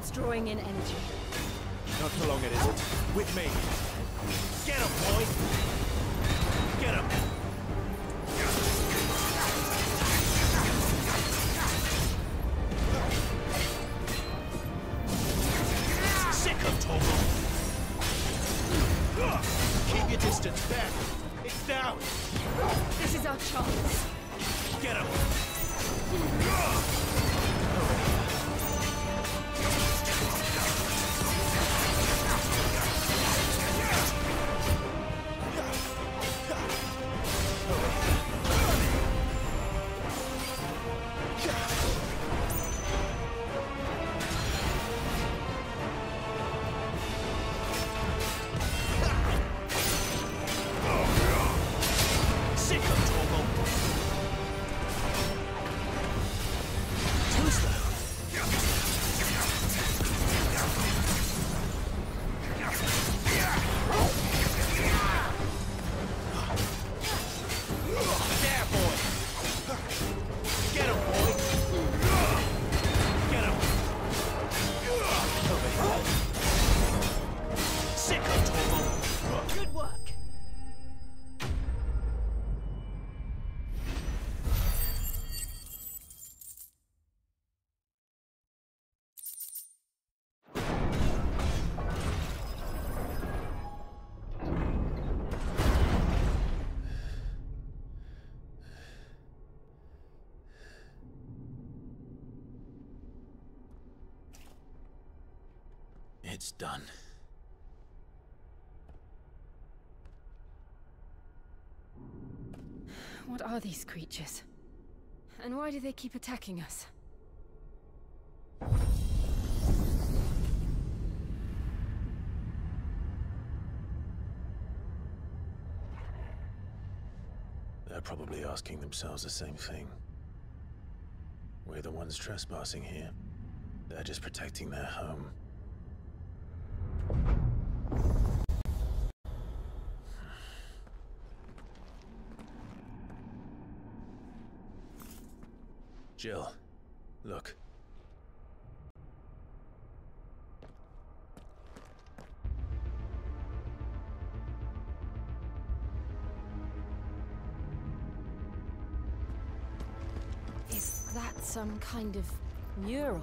It's drawing in energy. Not for long, it isn't. With me. Get him, boy! Get him! Sick of Togo! Keep your distance back. It's down. This is our chance. Get him! It's done. What are these creatures? And why do they keep attacking us? They're probably asking themselves the same thing. We're the ones trespassing here. They're just protecting their home. Jill, look. Is that some kind of mural?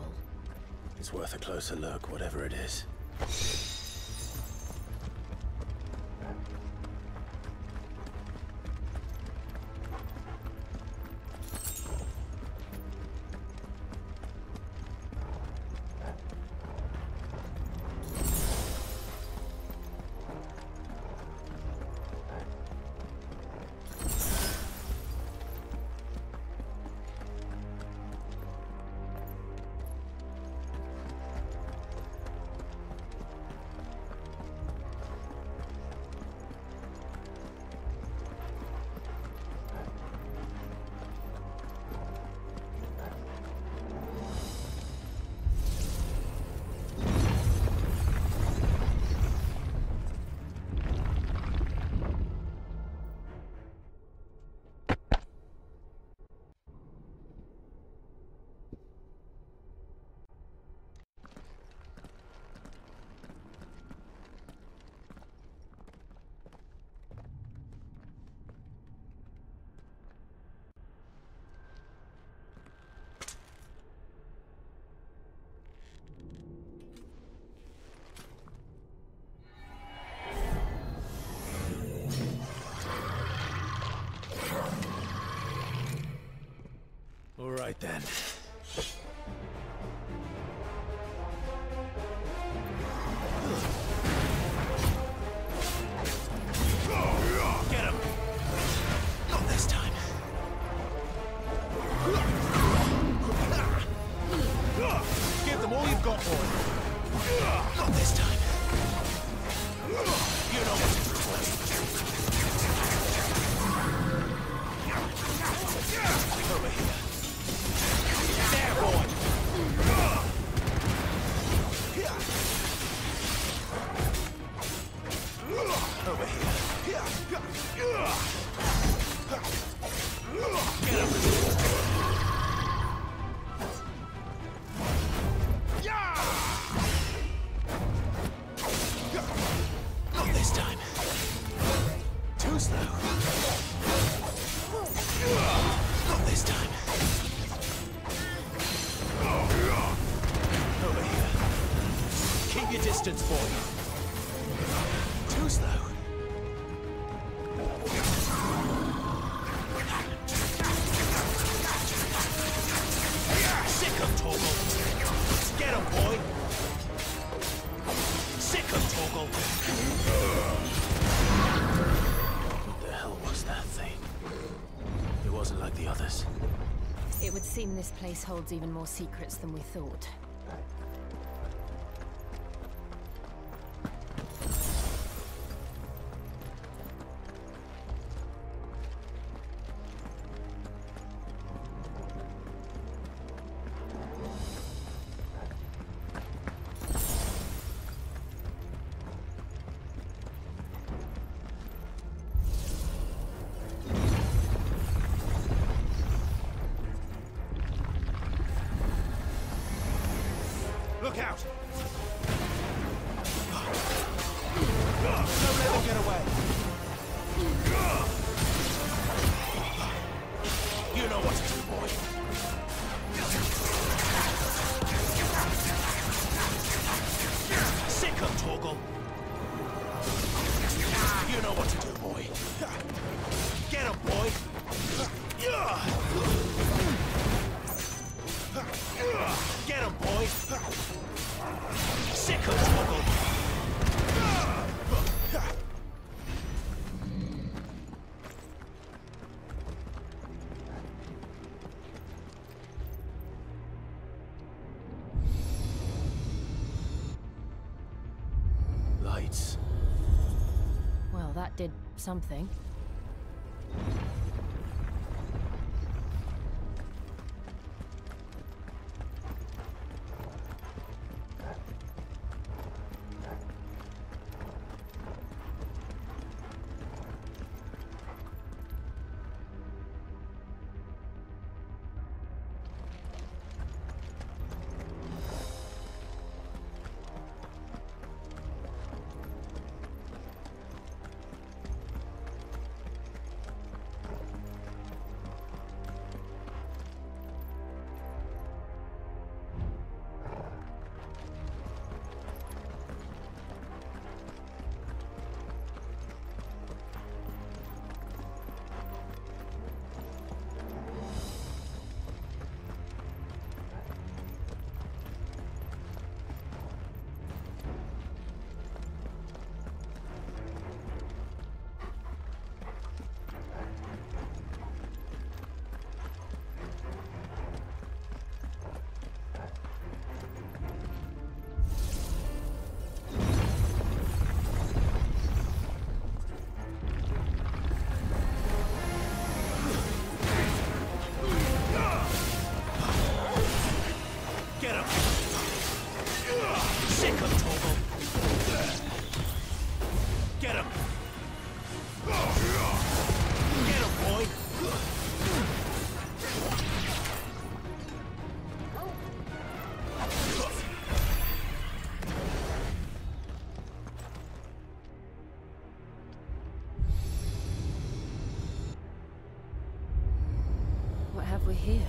It's worth a closer look, whatever it is. All right then. Get him! Not this time. Give them all you've got, boy. Not this time. You know what to do. Over here. There, boy! Over here. Get him! Yeah! Keep your distance, boy. Too slow. Sick of Torgal. Get him, boy. Sick of Torgal. What the hell was that thing? It wasn't like the others. It would seem this place holds even more secrets than we thought. Look out! Don't let them get away! You know what to do, boy. Sick of Torgal. You know what to do, boy. Get him, boy. Get him, boy. Sick of Torgal. Lights. Well, that did something. Get him! Sick of Torgal! Get him! Get him, boy! What have we here?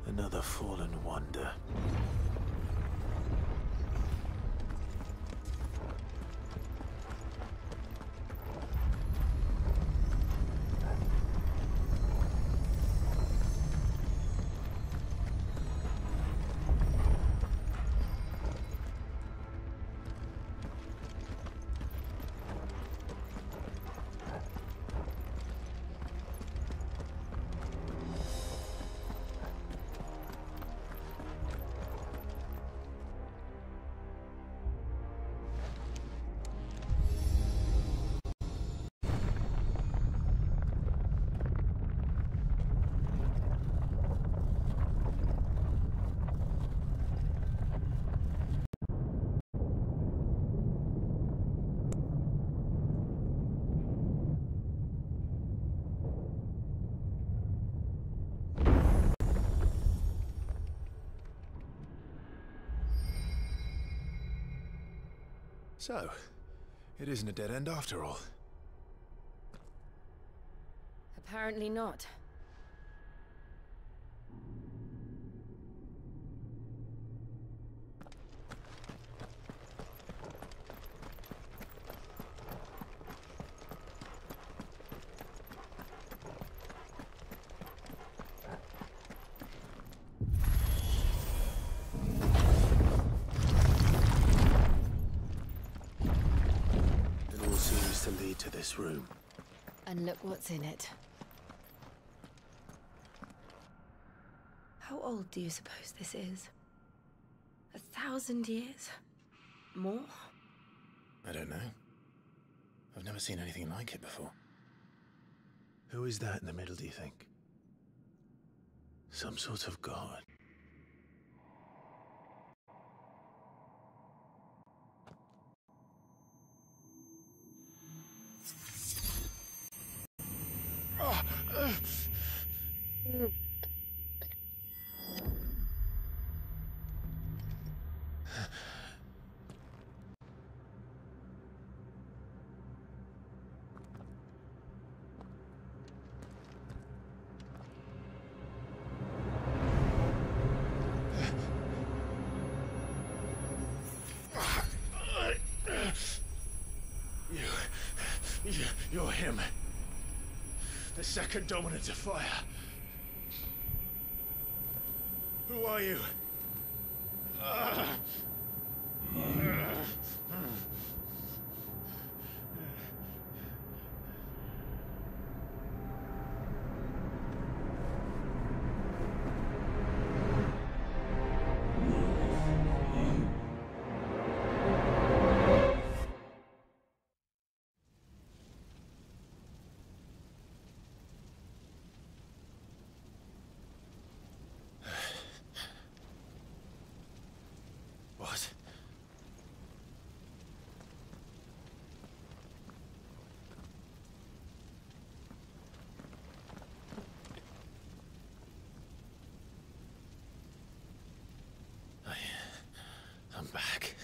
Another fallen wonder. So, it isn't a dead end after all. Apparently not. this room. And look what's in it. How old do you suppose this is? 1,000 years? More? I don't know. I've never seen anything like it before. Who is that in the middle, do you think? Some sort of god. You're him. The second dominant of fire. Who are you? What? I'm back.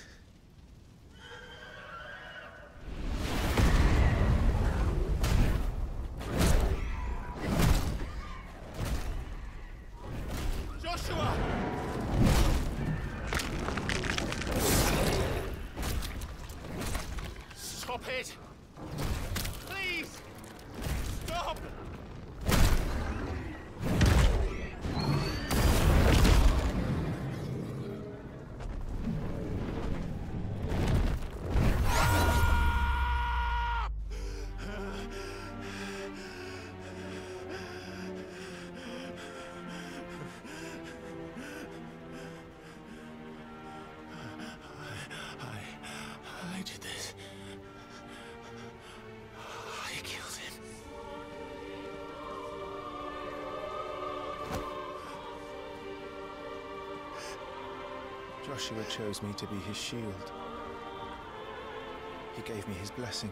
Joshua! Stop it! Please! Stop! I did this. I killed him. Joshua chose me to be his shield. He gave me his blessing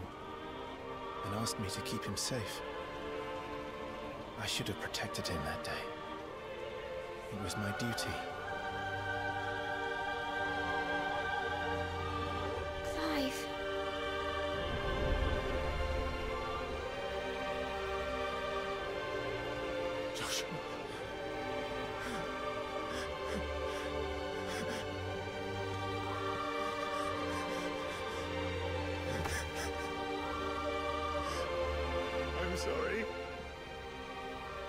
and asked me to keep him safe. I should have protected him that day. It was my duty. Clive. Joshua. I'm sorry.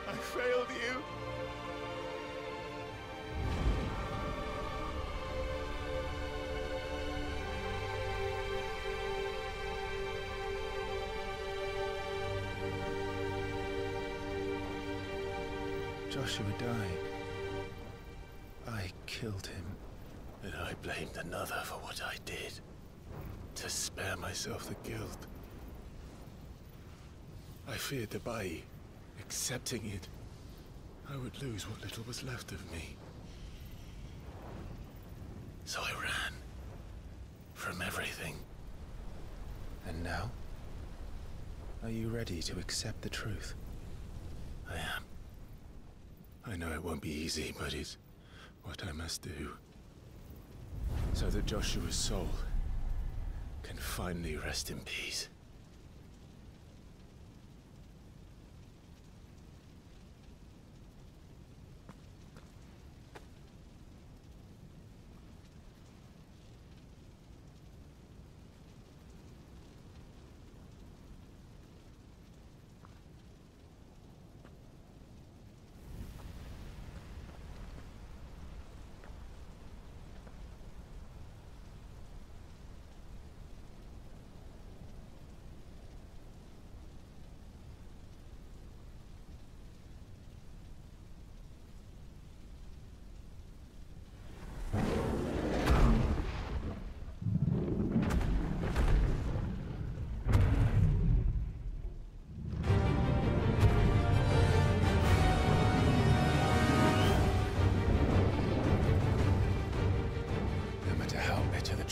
I failed you. Joshua died. I killed him. And I blamed another for what I did. To spare myself the guilt. I feared that by accepting it, I would lose what little was left of me. So I ran. From everything. And now? Are you ready to accept the truth? I am. I know it won't be easy, but it's what I must do. So that Joshua's soul can finally rest in peace.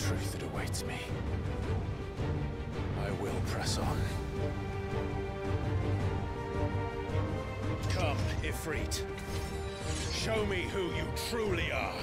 truth that awaits me. I will press on. Come, Ifrit. Show me who you truly are.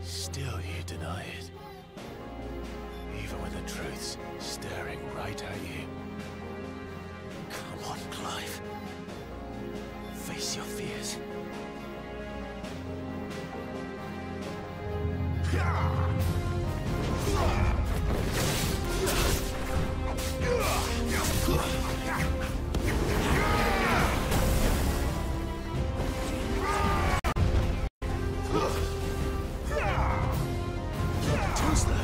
Still you deny it. Even when the truth's staring right at you. Come on, Clive. Face your fears. Too slow.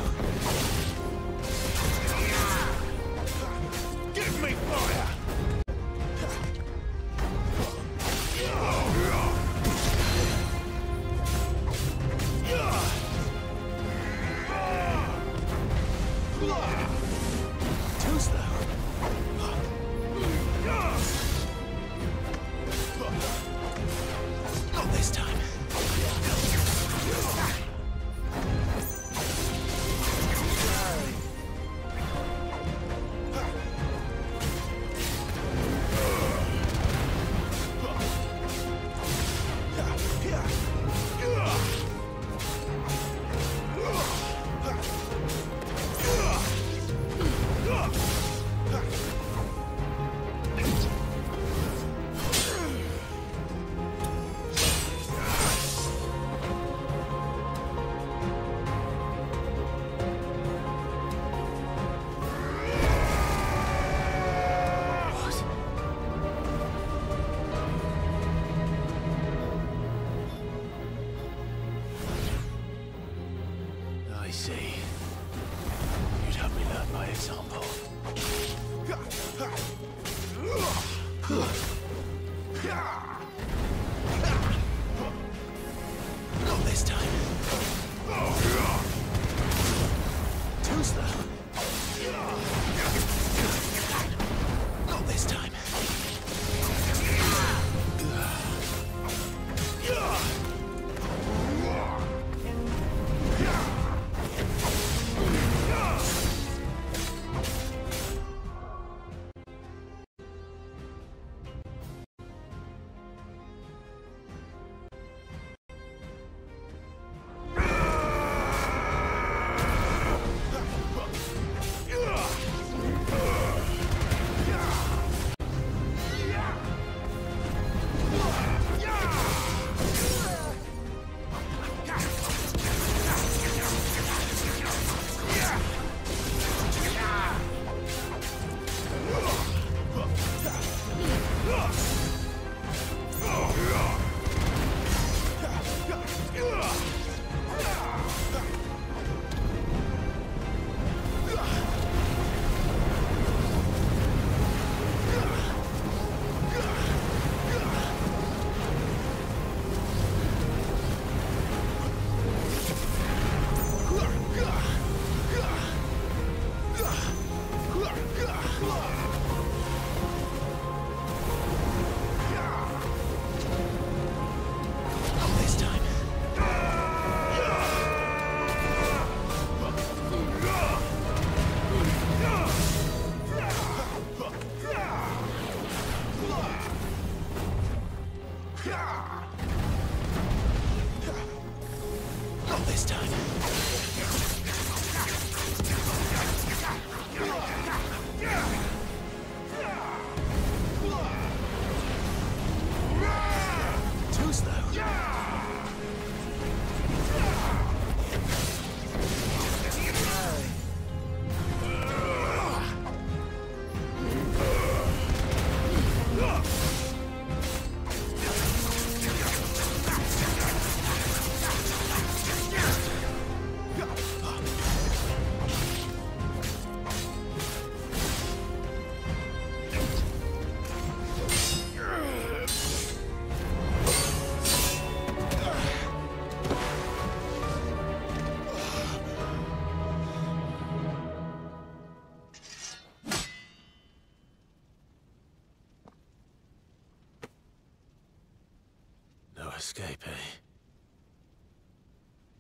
escape, eh?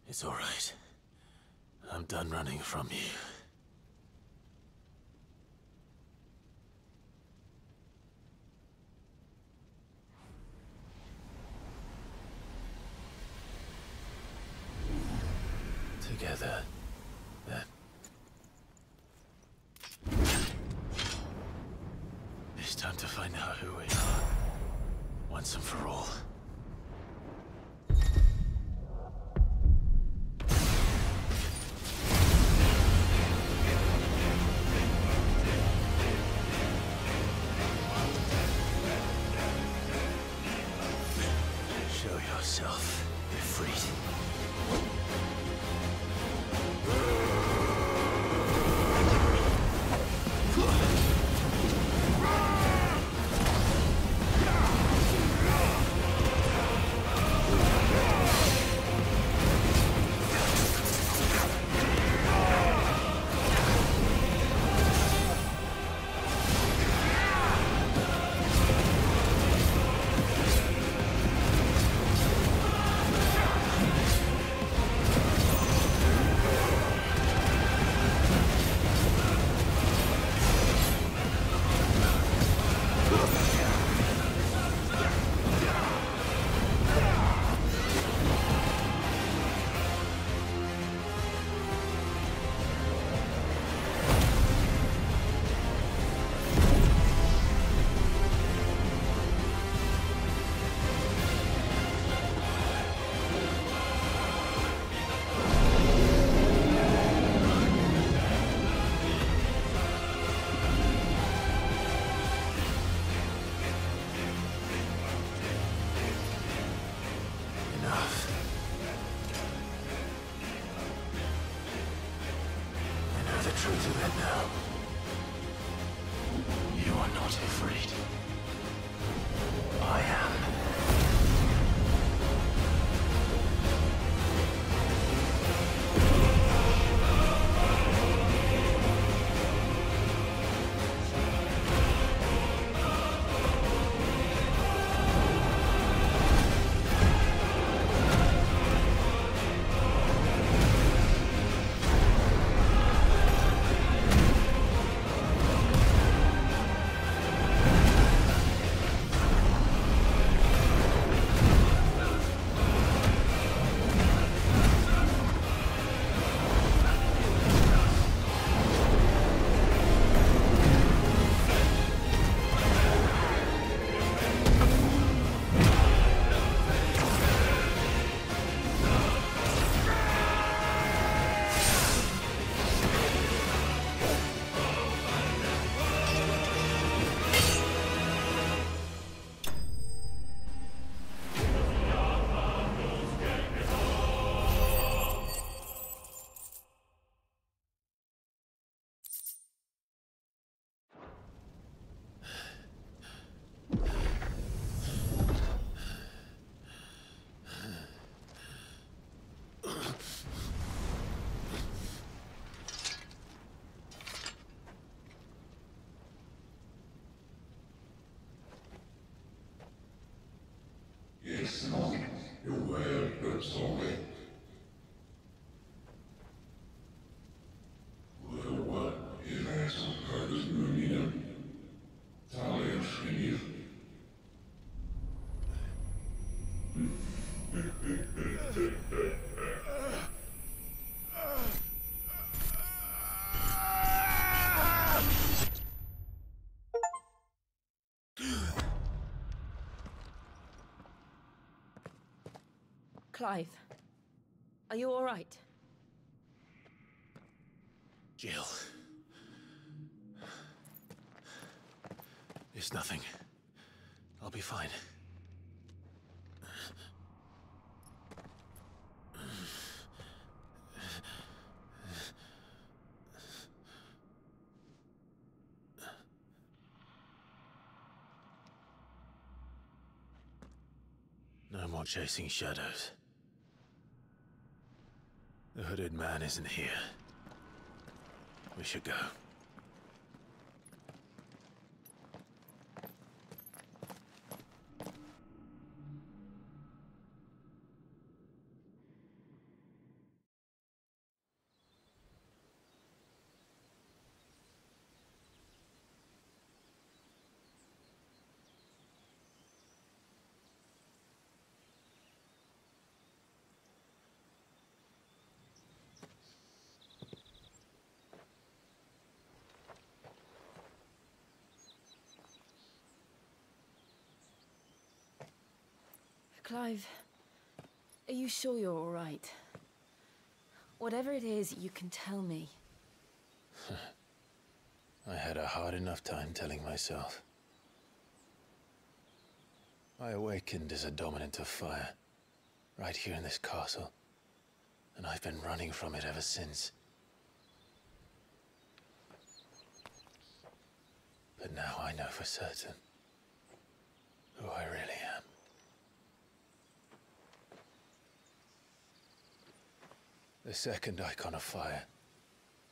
It's all right. I'm done running from you. Together, then. It's time to find out who we are, once and for all. Show yourself, Ifrit. Truth of it now. You are not afraid. I am. Yes, no, you were personally. What is that? Talent Clive, are you all right? Jill. It's nothing. I'll be fine. No more chasing shadows. The hooded man isn't here. We should go. Clive, are you sure you're all right? Whatever it is, you can tell me. I had a hard enough time telling myself. I awakened as a dominant of fire, right here in this castle, and I've been running from it ever since. But now I know for certain who I really am. The second icon of fire,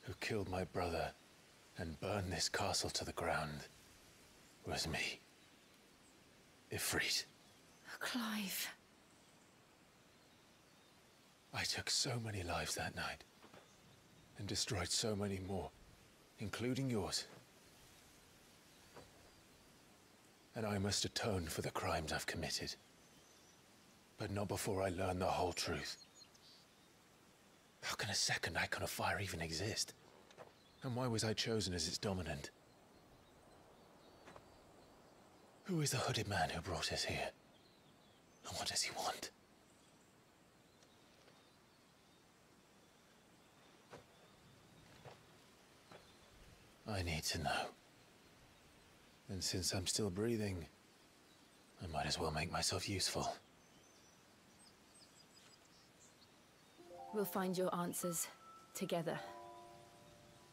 who killed my brother and burned this castle to the ground, was me. Ifrit. Clive. I took so many lives that night, and destroyed so many more, including yours. And I must atone for the crimes I've committed. But not before I learn the whole truth. How can a second icon of fire even exist? And why was I chosen as its dominant? Who is the hooded man who brought us here? And what does he want? I need to know. And since I'm still breathing, I might as well make myself useful. We'll find your answers together.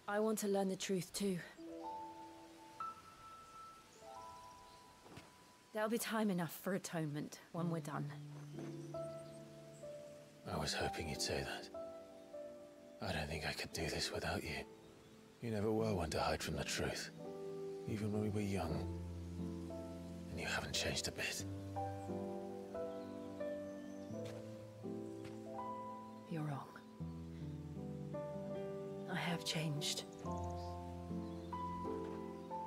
I want to learn the truth too. There'll be time enough for atonement when we're done. I was hoping you'd say that. I don't think I could do this without you. You never were one to hide from the truth, even when we were young. And you haven't changed a bit. You're wrong. I have changed.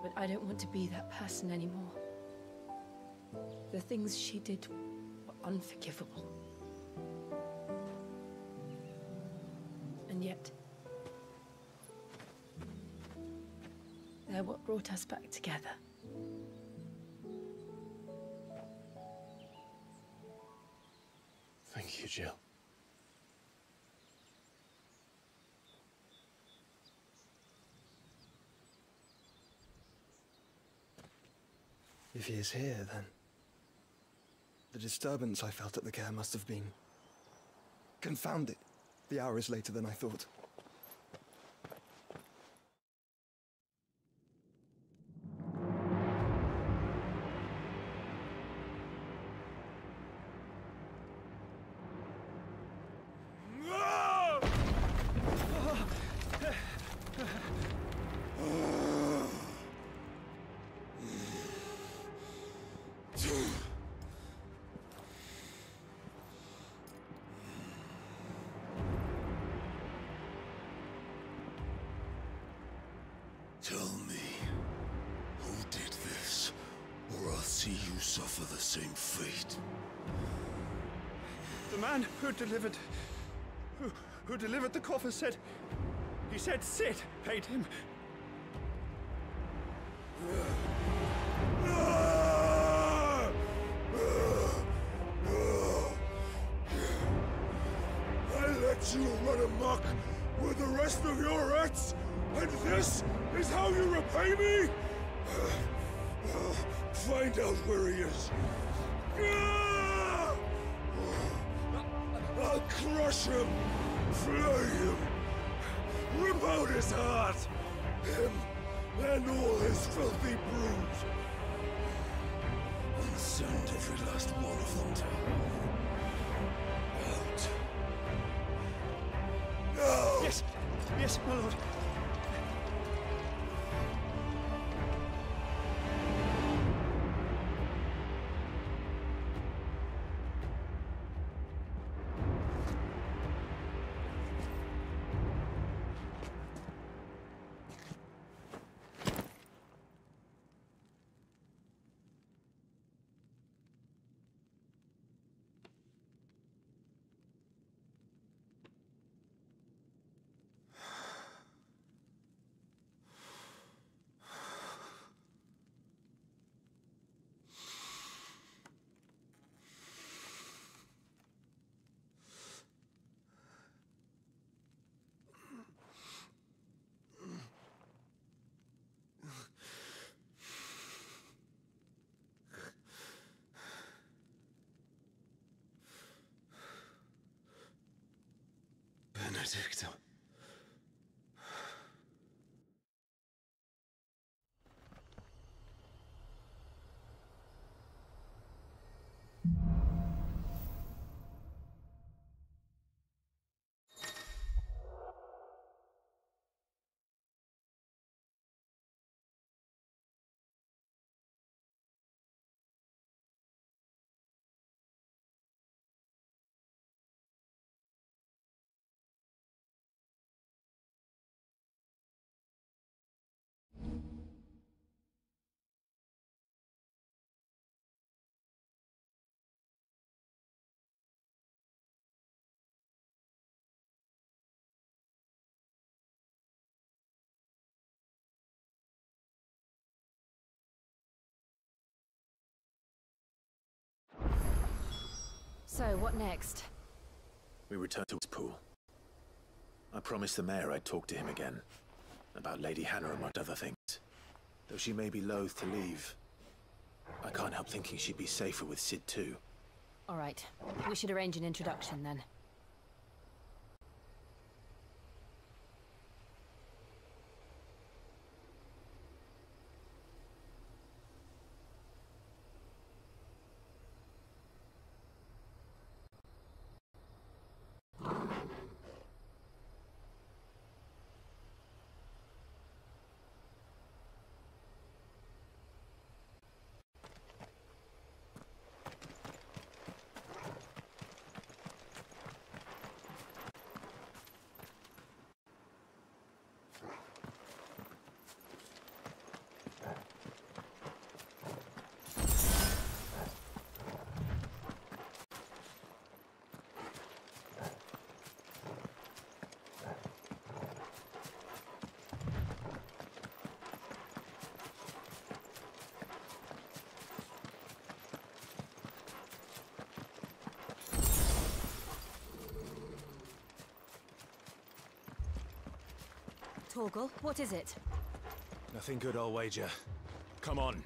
But I don't want to be that person anymore. The things she did were unforgivable. And yet, they're what brought us back together. Thank you, Jill. If he is here, then the disturbance I felt at the care must have been confounded. The hour is later than I thought. Tell me, who did this, or I'll see you suffer the same fate. The man who delivered the coffer said, he said Sid paid him. I let you run amok with the rest of your rats, and this is how you repay me? Find out where he is. I'll crush him, flay him, rip out his heart, him and all his filthy brood, and send every last one of them to hell. Out. Now! Yes, yes, my lord. Benedicto. So, what next? We return to his pool. I promised the mayor I'd talk to him again. About Lady Hannah, among other things. Though she may be loath to leave, I can't help thinking she'd be safer with Sid too. All right. We should arrange an introduction then. Torgal, what is it? Nothing good, I'll wager. Come on.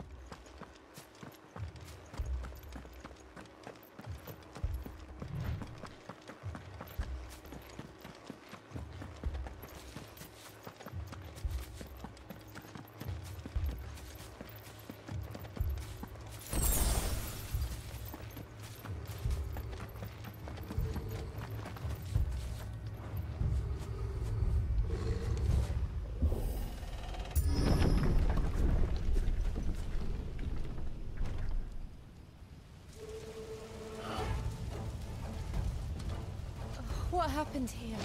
What happened here?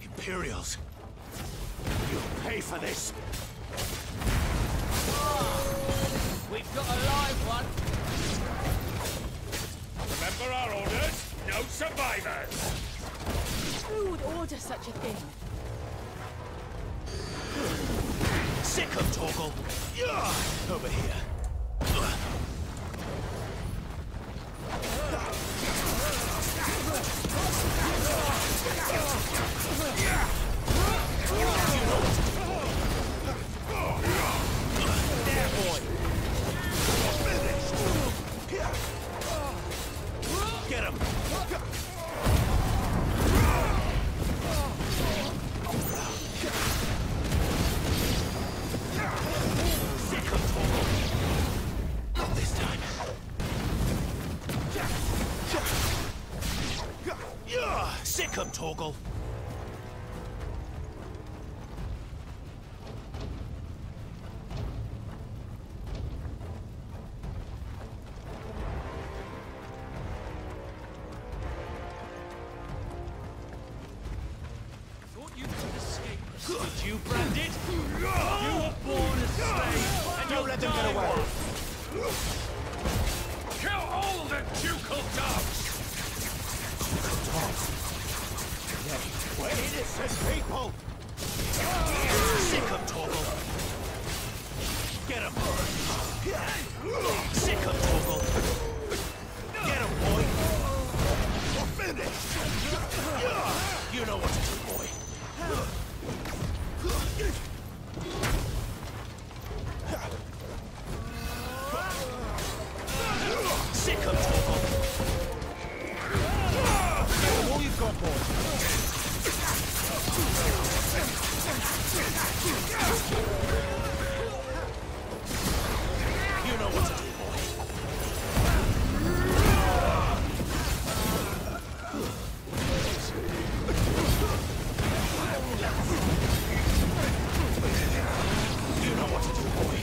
Imperials! You'll pay for this! We've got a live one! Remember our orders? No survivors! Who would order such a thing? Sick of Torgal! Over here. There, boy! Get him! Sick of Torgal! Not this time. Sick of Torgal! Did you, Branded? You were born a slave, and you'll let them get away. Kill all the ducal dogs! We're innocent people! Sick of Torgal! Get him! Sick of Torgal! Get him, boy! We're finished! You know what to do, boy! Sick of Torgal! You know what to do, boy. You know what to do, boy.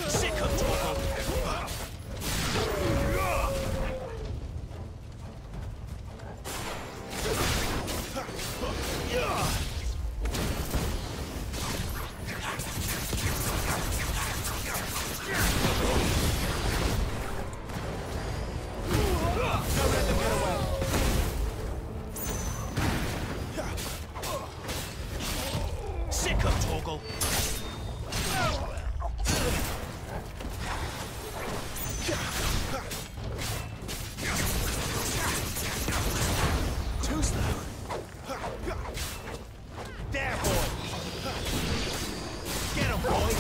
Sick of trouble. Sick of Toggle. Too slow. There, boy. Get him, boy.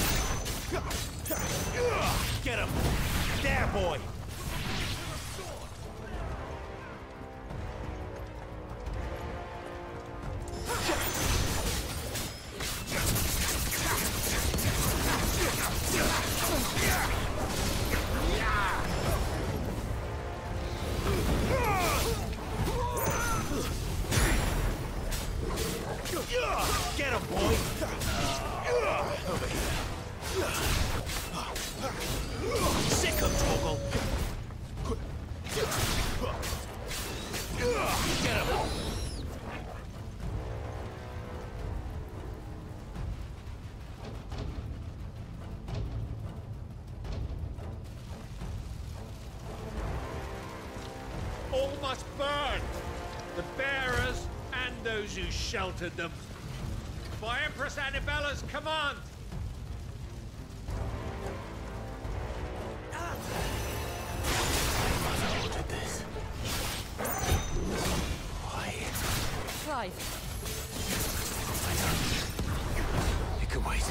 Get him. There, boy. Get him, boy! Over here. Sick of Toggle! Get him! All must burn! The bearers and those who sheltered them. By Empress Annabella's command! Who did this? Why? Clive. I don't. It could wait.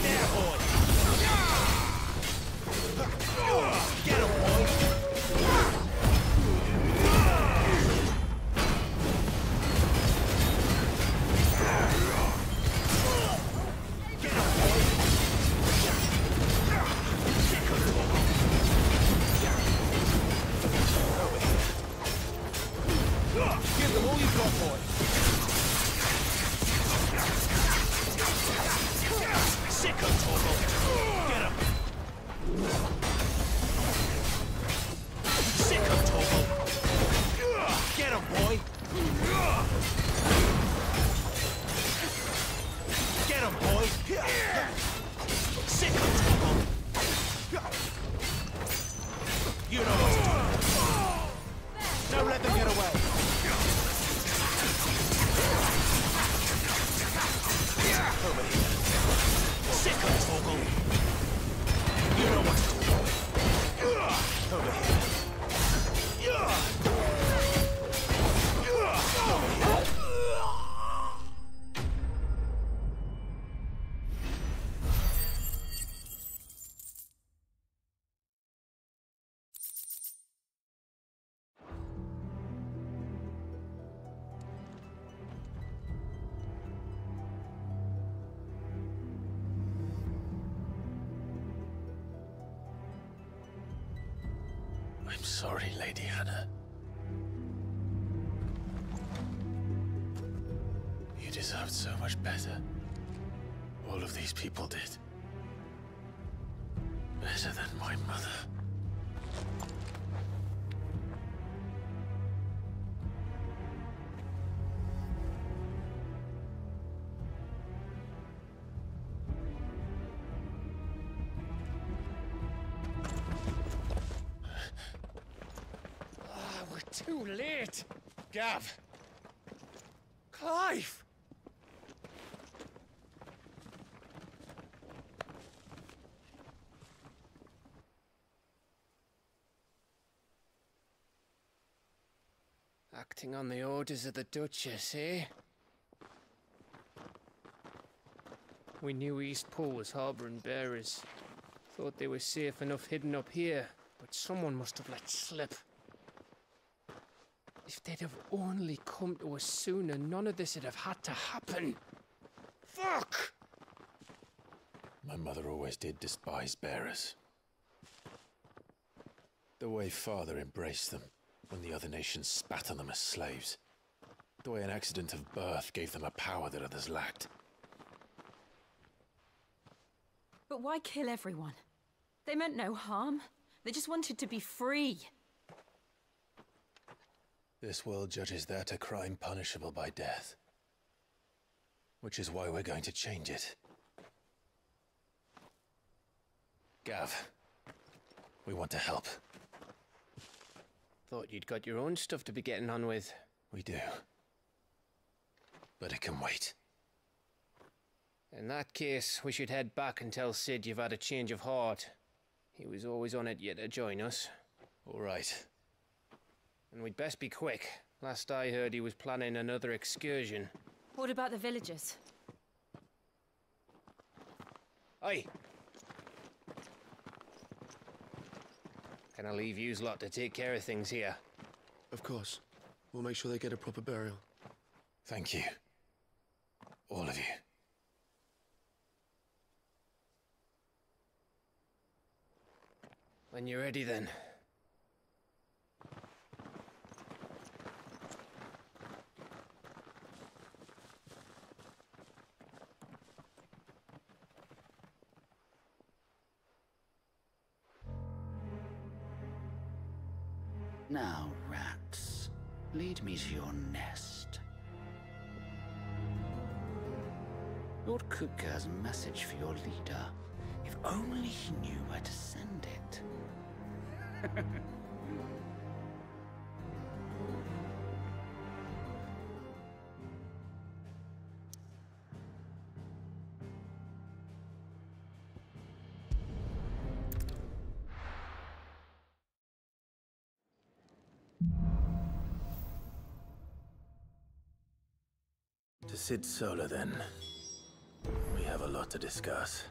There, boy! Get him, boy! Get him, boy! Give them all you've got, boy! Sick of Toggle! Get him! Sick of Toggle! Get him, boy! Get him, boy! Sick of Toggle! You know what to do! Don't let them get away! Over here! Sick of Toggle! You know what to do! Over here! I'm sorry, Lady Hannah. You deserved so much better. All of these people did. Better than my mother. Too late! Gav! Clive! Acting on the orders of the Duchess, eh? We knew East Pool was harbouring bearers. Thought they were safe enough hidden up here, but someone must have let slip. If they'd have only come to us sooner, none of this would have had to happen. Fuck! My mother always did despise bearers. The way Father embraced them when the other nations spat on them as slaves. The way an accident of birth gave them a power that others lacked. But why kill everyone? They meant no harm. They just wanted to be free. This world judges that a crime punishable by death. Which is why we're going to change it. Gav, we want to help. Thought you'd got your own stuff to be getting on with. We do. But it can wait. In that case, we should head back and tell Sid you've had a change of heart. He was always on it yet to join us. All right. And we'd best be quick. Last I heard, he was planning another excursion. What about the villagers? Aye. Can I leave yous lot to take care of things here? Of course. We'll make sure they get a proper burial. Thank you. All of you. When you're ready, then. Now, rats, lead me to your nest. Lord Cook has a message for your leader. If only he knew where to send it. To Sid Solar, then. We have a lot to discuss.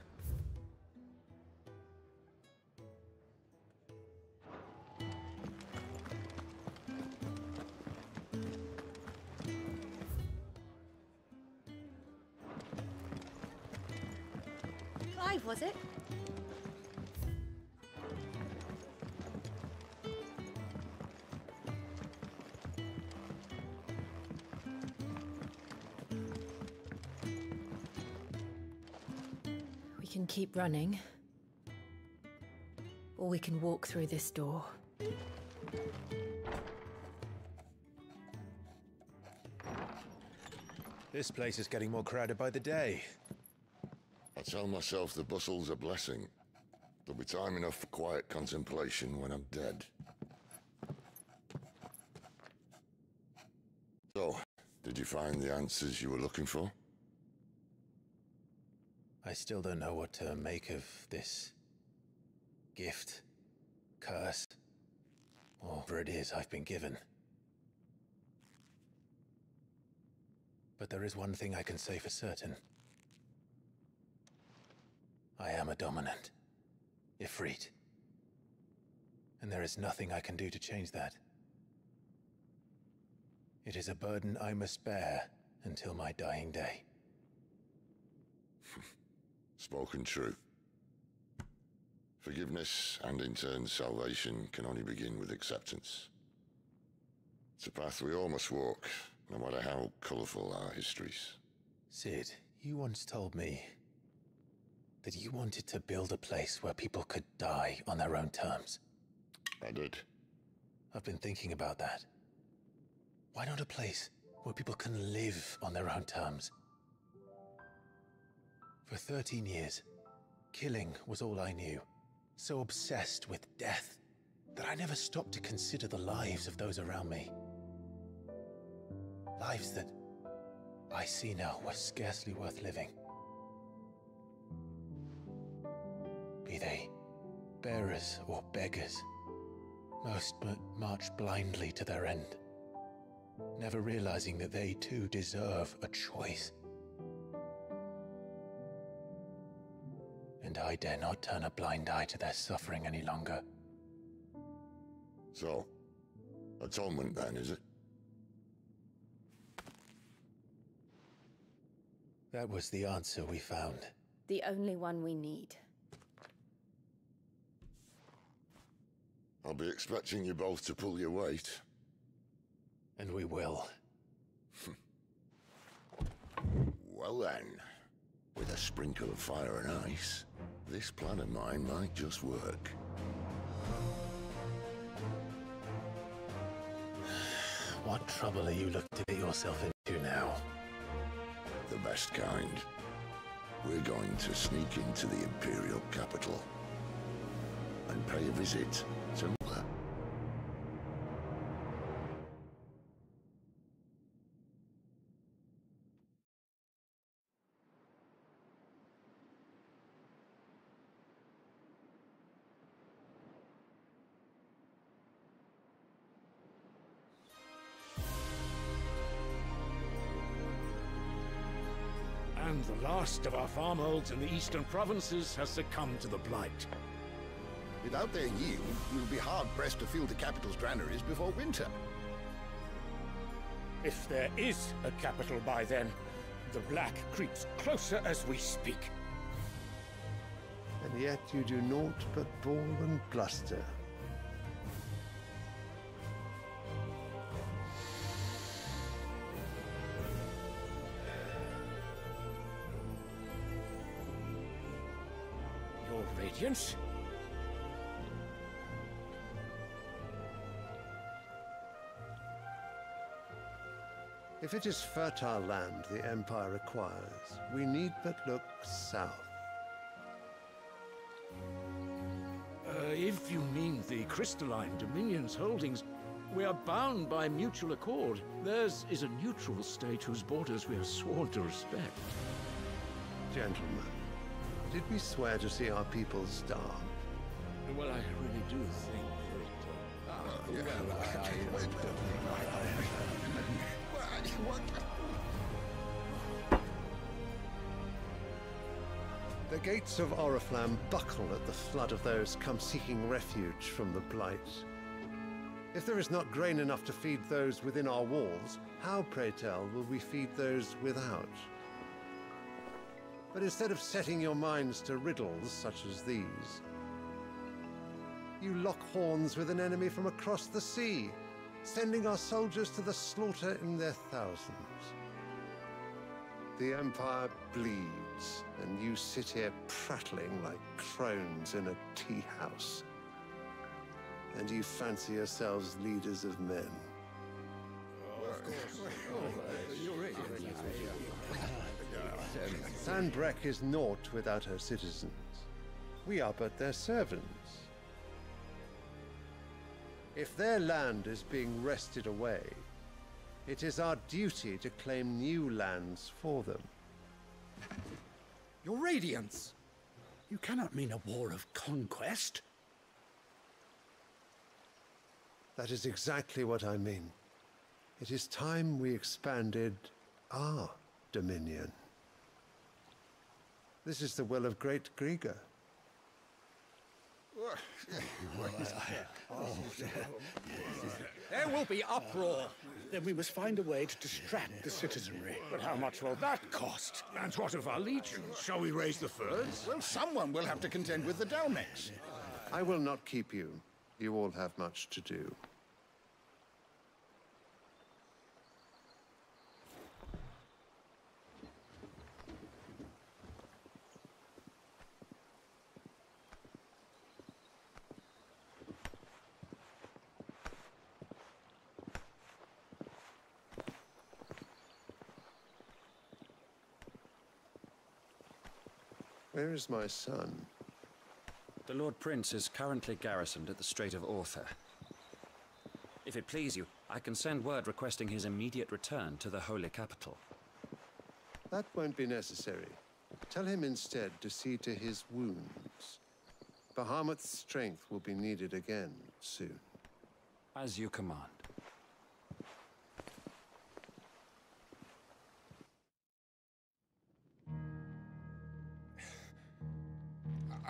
Clive, was it? We can keep running, or we can walk through this door. This place is getting more crowded by the day. I tell myself the bustle's a blessing. There'll be time enough for quiet contemplation when I'm dead. So, did you find the answers you were looking for? I still don't know what to make of this gift, curse, whatever it is I've been given. But there is one thing I can say for certain. I am a dominant, Ifrit. And there is nothing I can do to change that. It is a burden I must bear until my dying day. Spoken true. Forgiveness and in turn salvation can only begin with acceptance. It's a path we all must walk, no matter how colourful our histories. Sid, you once told me that you wanted to build a place where people could die on their own terms. I did. I've been thinking about that. Why not a place where people can live on their own terms? For 13 years, killing was all I knew. So obsessed with death that I never stopped to consider the lives of those around me. Lives that I see now were scarcely worth living. Be they bearers or beggars, most march blindly to their end. never realizing that they too deserve a choice. And I dare not turn a blind eye to their suffering any longer. So, atonement then, is it? That was the answer we found. The only one we need. I'll be expecting you both to pull your weight. And we will. Well then, with a sprinkle of fire and ice, this plan of mine might just work. What trouble are you looking to get yourself into now? The best kind. We're going to sneak into the Imperial capital and pay a visit to Mother. And the last of our farmholds in the eastern provinces has succumbed to the blight. Without their yield, we'll be hard-pressed to fill the capital's granaries before winter. If there is a capital by then, the black creeps closer as we speak. And yet you do naught but bawl and bluster. Your Radiance? If it is fertile land the Empire requires, we need but look south. If you mean the crystalline Dominion's holdings, we are bound by mutual accord. Theirs is a neutral state whose borders we are sworn to respect. Gentlemen, did we swear to see our people starve? Well, I really do think The gates of Oriflamme buckle at the flood of those come seeking refuge from the blight. If there is not grain enough to feed those within our walls, how, pray tell, will we feed those without? But instead of setting your minds to riddles such as these, you lock horns with an enemy from across the sea, sending our soldiers to the slaughter in their thousands. The Empire bleeds, and you sit here prattling like crones in a tea house. And you fancy yourselves leaders of men. Sandbreck is naught without her citizens. We are but their servants. If their land is being wrested away, it is our duty to claim new lands for them. Your Radiance! You cannot mean a war of conquest. That is exactly what I mean. It is time we expanded our dominion. This is the will of great Grieger. There will be uproar. Then we must find a way to distract the citizenry. But how much will that cost? And what of our legions? Shall we raise the furs? Well, someone will have to contend with the Dalmex. I will not keep you. You all have much to do. Where is my son? The Lord Prince is currently garrisoned at the Strait of Orther. If it please you, I can send word requesting his immediate return to the Holy Capital. That won't be necessary. Tell him instead to see to his wounds. Bahamut's strength will be needed again soon. As you command.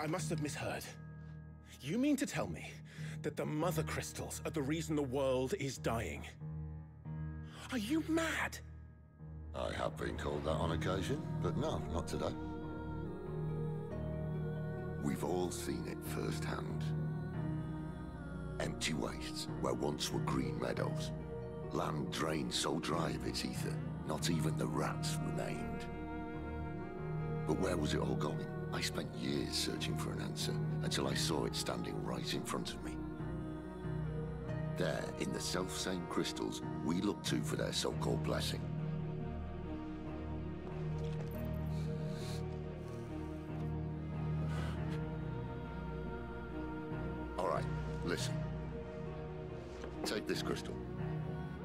I must have misheard. You mean to tell me that the mother crystals are the reason the world is dying? Are you mad? I have been called that on occasion, but no, not today. We've all seen it firsthand. Empty wastes where once were green meadows. Land drained so dry of its ether, not even the rats remained. But where was it all going? I spent years searching for an answer, until I saw it standing right in front of me. There, in the self-same crystals we look to for their so-called blessing. All right, listen. Take this crystal.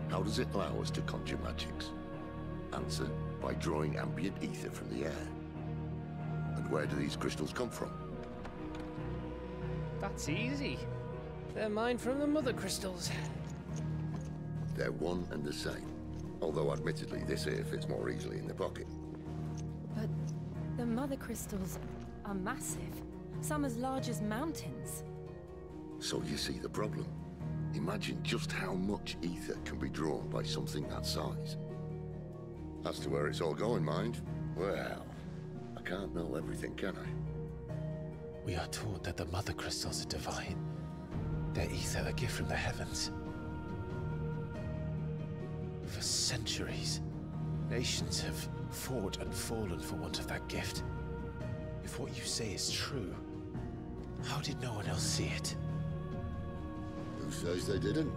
How does it allow us to conjure magics? Answer, by drawing ambient ether from the air. And where do these crystals come from? That's easy. They're mine from the mother crystals. They're one and the same. Although admittedly, this here fits more easily in the pocket. But the mother crystals are massive. Some as large as mountains. So you see the problem. Imagine just how much ether can be drawn by something that size. As to where it's all going, mind, well, I can't know everything, can I? We are taught that the mother crystals are divine. Their ether a gift from the heavens. For centuries, nations have fought and fallen for want of that gift. If what you say is true, how did no one else see it? Who says they didn't?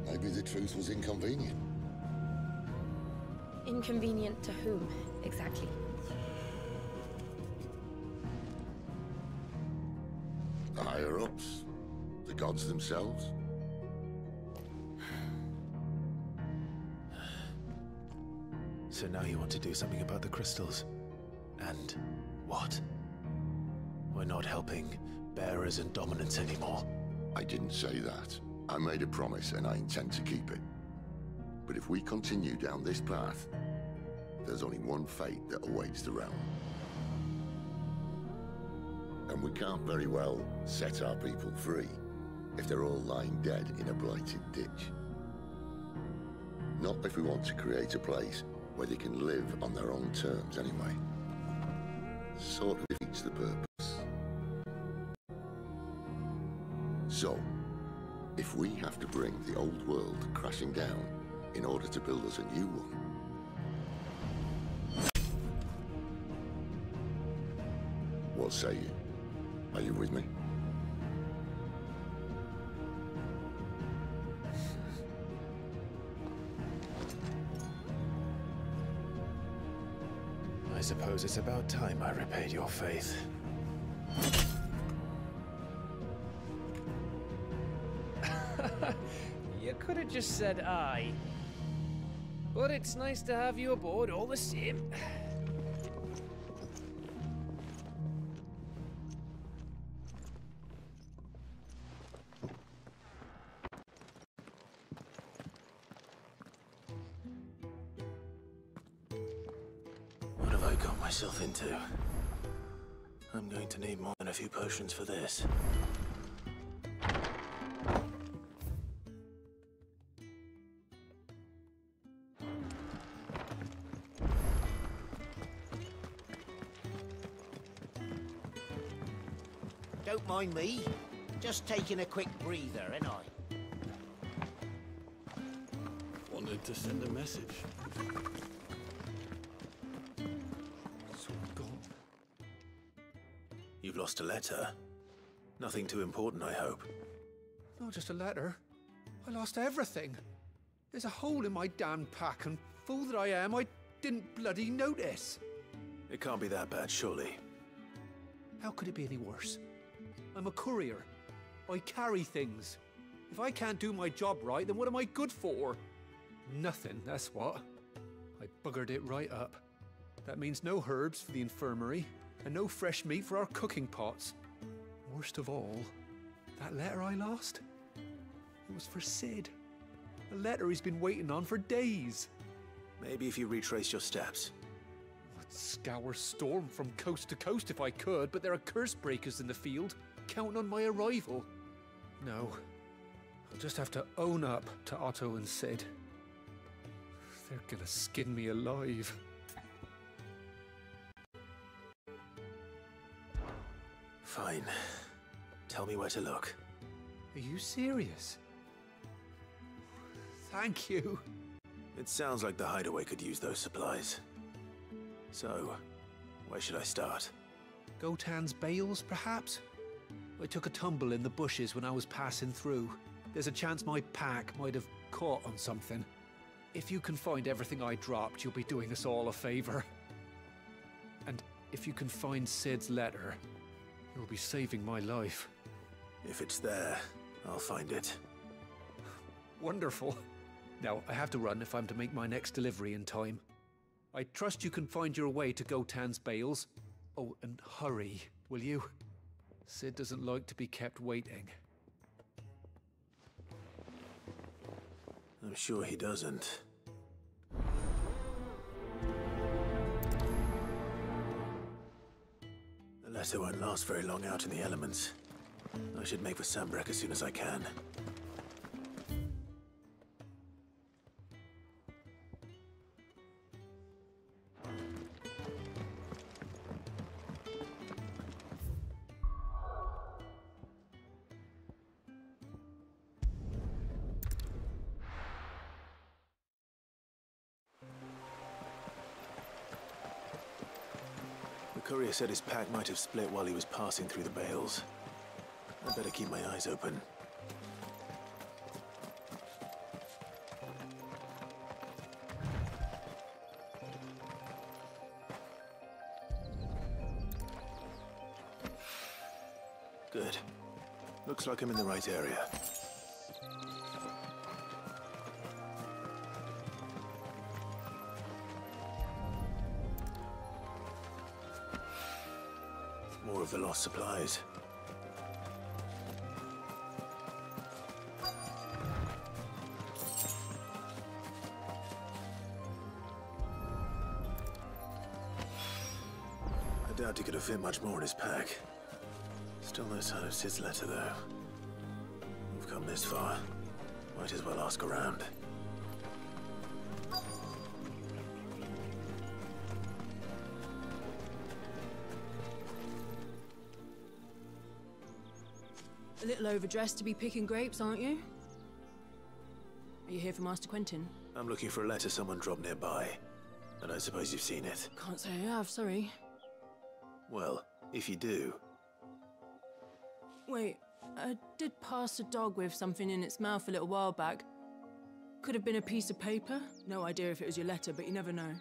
Maybe the truth was inconvenient. Inconvenient to whom, exactly? The higher-ups, the gods themselves. So now you want to do something about the crystals? And what? We're not helping bearers and dominants anymore. I didn't say that. I made a promise and I intend to keep it. But if we continue down this path, there's only one fate that awaits the realm. And we can't very well set our people free if they're all lying dead in a blighted ditch. Not if we want to create a place where they can live on their own terms anyway. Sort of defeats the purpose. So, if we have to bring the old world crashing down in order to build us a new one, what say you? Are you with me? I suppose it's about time I repaid your faith. You could have just said aye. But it's nice to have you aboard all the same. What have I got myself into? I'm going to need more than a few potions for this. Don't mind me. Just taking a quick breather, ain't I? Wanted to send a message. It's all gone. You've lost a letter. Nothing too important, I hope. Not just a letter. I lost everything. There's a hole in my damn pack, and fool that I am, I didn't bloody notice. It can't be that bad, surely. How could it be any worse? I'm a courier. I carry things. If I can't do my job right, then what am I good for? Nothing, that's what. I buggered it right up. That means no herbs for the infirmary, and no fresh meat for our cooking pots. Worst of all, that letter I lost, it was for Sid. A letter he's been waiting on for days. Maybe if you retrace your steps. What Scour Storm from coast to coast if I could, but there are curse breakers in the field, counting on my arrival. No. I'll just have to own up to Otto and Sid. They're gonna skin me alive. Fine. Tell me where to look. Are you serious? Thank you. It sounds like the hideaway could use those supplies. So, where should I start? Gotan's bales, perhaps? I took a tumble in the bushes when I was passing through. There's a chance my pack might have caught on something. If you can find everything I dropped, you'll be doing us all a favor. And if you can find Sid's letter, you'll be saving my life. If it's there, I'll find it. Wonderful. Now, I have to run if I'm to make my next delivery in time. I trust you can find your way to Gotan's bales. Oh, and hurry, will you? Sid doesn't like to be kept waiting. I'm sure he doesn't. The letter won't last very long out in the elements. I should make for Sambrek as soon as I can. The courier said his pack might have split while he was passing through the bales. I'd better keep my eyes open. Good. Looks like I'm in the right area. More of the lost supplies. I doubt he could have fit much more in his pack. Still no sign of Sid's letter, though. We've come this far. Might as well ask around. A little overdressed to be picking grapes, aren't you? Are you here for Master Quentin? I'm looking for a letter someone dropped nearby. And I suppose you've seen it. Can't say I have, sorry. Well, if you do... Wait, I did pass a dog with something in its mouth a little while back. Could have been a piece of paper. No idea if it was your letter, but you never know.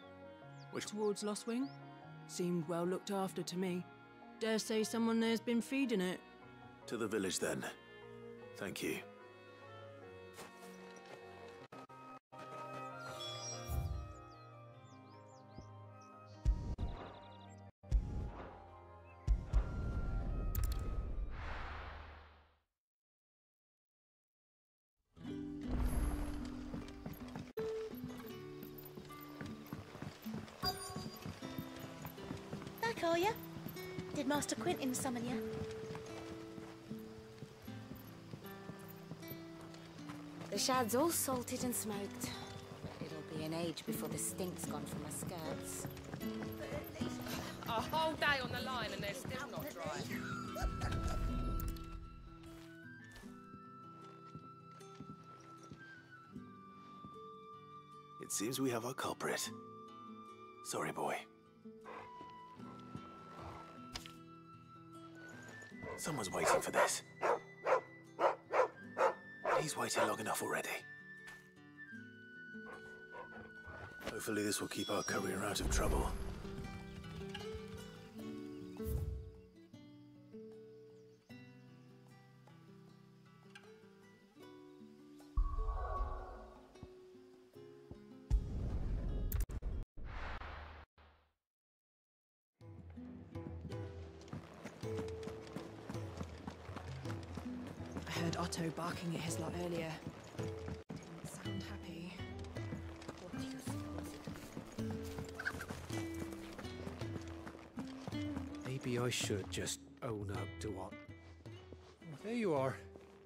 Which? Towards Lost Wing? Seemed well looked after to me. Dare say someone there's been feeding it. To the village, then. Thank you. Back, are you? Did Master Quentin summon you? The shad's all salted and smoked. But it'll be an age before the stink's gone from my skirts. A whole day on the line and they're still not dry. It seems we have our culprit. Sorry, boy. Someone's waiting for this. He's waited long enough already. Hopefully this will keep our courier out of trouble. I heard Otto barking at his lot earlier. Didn't sound happy. What do you suppose Maybe I should just own up to what... There you are.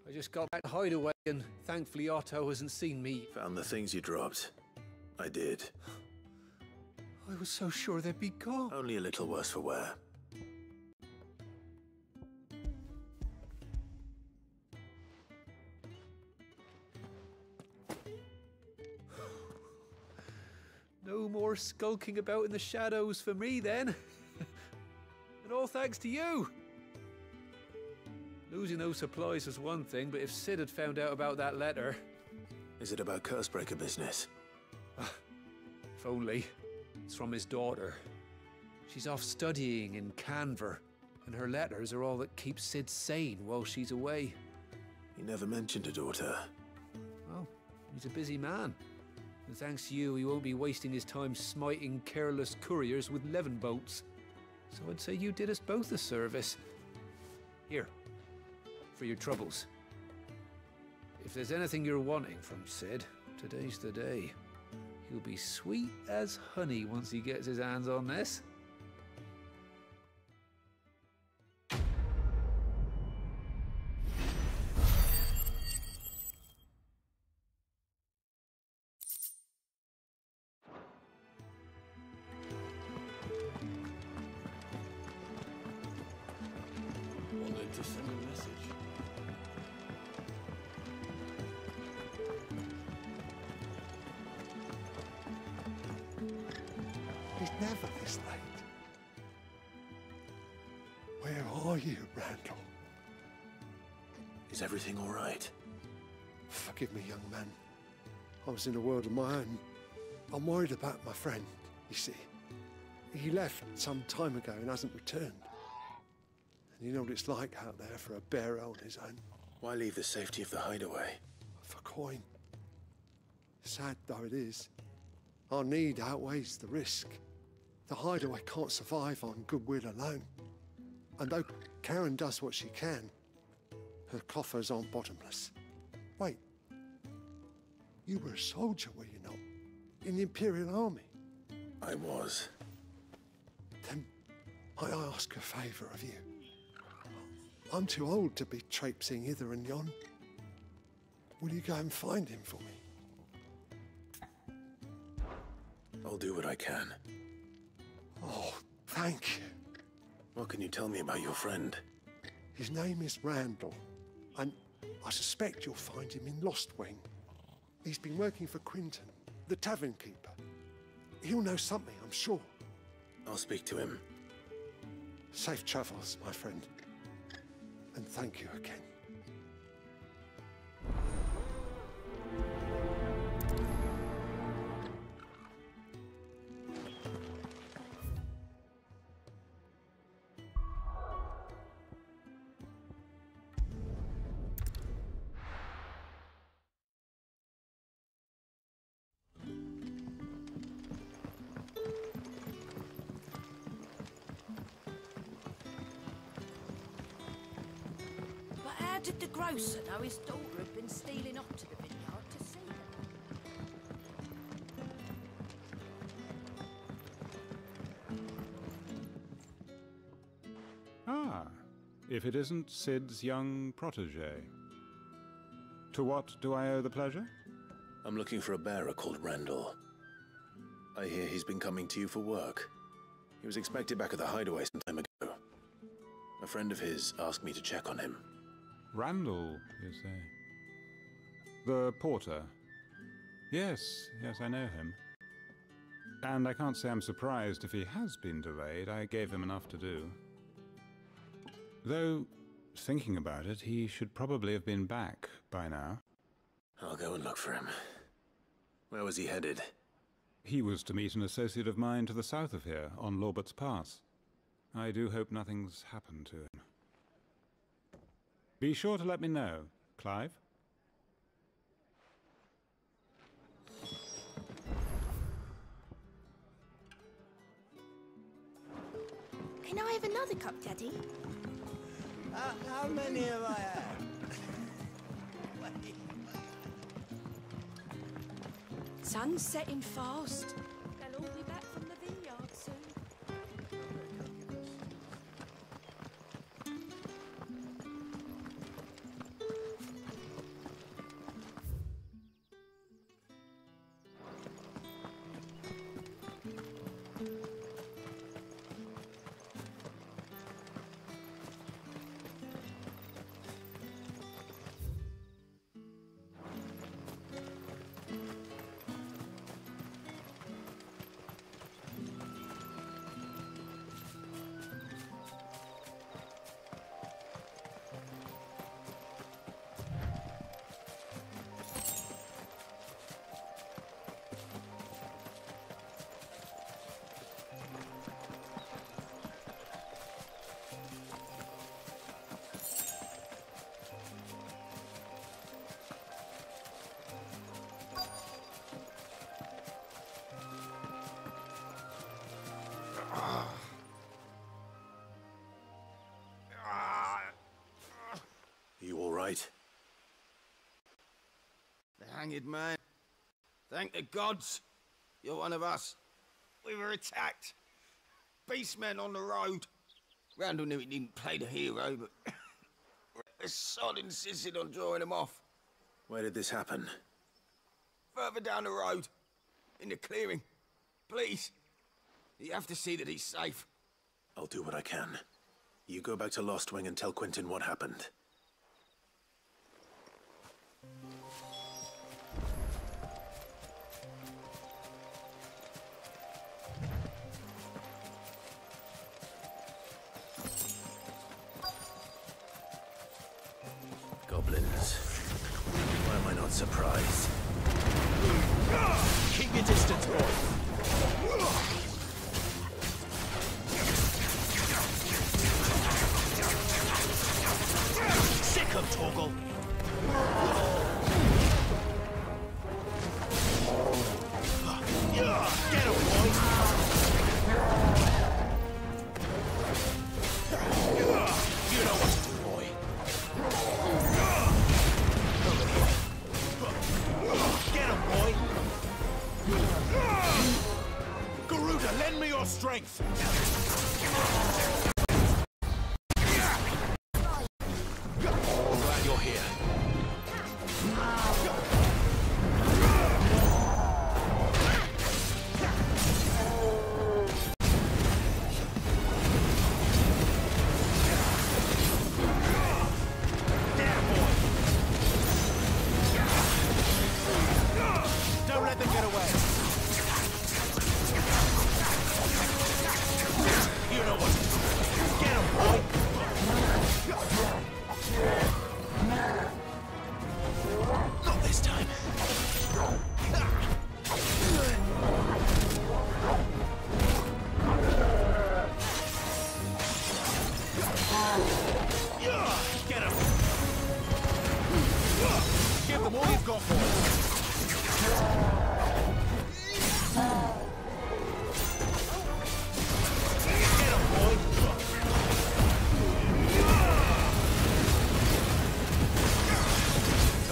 I just got back to Hideaway and thankfully Otto hasn't seen me. Found the things you dropped. I did. I was so sure they'd be gone. Only a little worse for wear. No more skulking about in the shadows for me, then. And all thanks to you. Losing those supplies was one thing, but if Sid had found out about that letter... Is it about Cursebreaker business? If only. It's from his daughter. She's off studying in Canver, and her letters are all that keeps Sid sane while she's away. He never mentioned a daughter. Well, he's a busy man. And thanks to you, he won't be wasting his time smiting careless couriers with levin bolts. So I'd say you did us both a service. Here, for your troubles. If there's anything you're wanting from Sid, today's the day. He'll be sweet as honey once he gets his hands on this. Wanted to send a message. It's never this late. Where are you, Randall? Is everything all right? Forgive me, young man. I was in a world of my own. I'm worried about my friend, you see. He left some time ago and hasn't returned. And you know what it's like out there for a bearer on his own. Why leave the safety of the hideaway? For coin. Sad though it is, our need outweighs the risk. The hideaway can't survive on goodwill alone. And though Karen does what she can, her coffers aren't bottomless. Wait, you were a soldier, were you not? In the Imperial Army? I was. Then I ask a favour of you. I'm too old to be traipsing hither and yon. Will you go and find him for me? I'll do what I can. Oh, thank you. What can you tell me about your friend? His name is Randall, and I suspect you'll find him in Lostwing. He's been working for Quinton, the tavern keeper. He'll know something, I'm sure. I'll speak to him. Safe travels, my friend. And thank you again. How did the grocer know his daughter had been stealing off to the vineyard to see her? Ah, if it isn't Sid's young protege. To what do I owe the pleasure? I'm looking for a bearer called Randall. I hear he's been coming to you for work. He was expected back at the hideaway some time ago. A friend of his asked me to check on him. Randall, you say? The porter? Yes, I know him. And I can't say I'm surprised if he has been delayed. I gave him enough to do. Though, thinking about it, he should probably have been back by now. I'll go and look for him. Where was he headed? He was to meet an associate of mine to the south of here, on Lorbert's Pass. I do hope nothing's happened to him. Be sure to let me know, Clive. Can I have another cup, Daddy? How many have I had? Sun's setting fast. They'll all be back from the vineyard soon. hanged man. Thank the gods. You're one of us. We were attacked. Beastmen on the road. Randall knew he didn't play the hero, but the sod insisted on drawing him off. Where did this happen? Further down the road. In the clearing. Please. You have to see that he's safe. I'll do what I can. You go back to Lost Wing and tell Quentin what happened. Goblins. Why am I not surprised? Keep your distance, boy. Sick of Torgal. Get him, boy. You know what to do, boy. Get him, boy. Garuda, lend me your strength. I'm glad you're here. Don't let them get away. You know what to do. Get him, boy. Not this time. Get him. Give them all you've got for us. Get him, boy.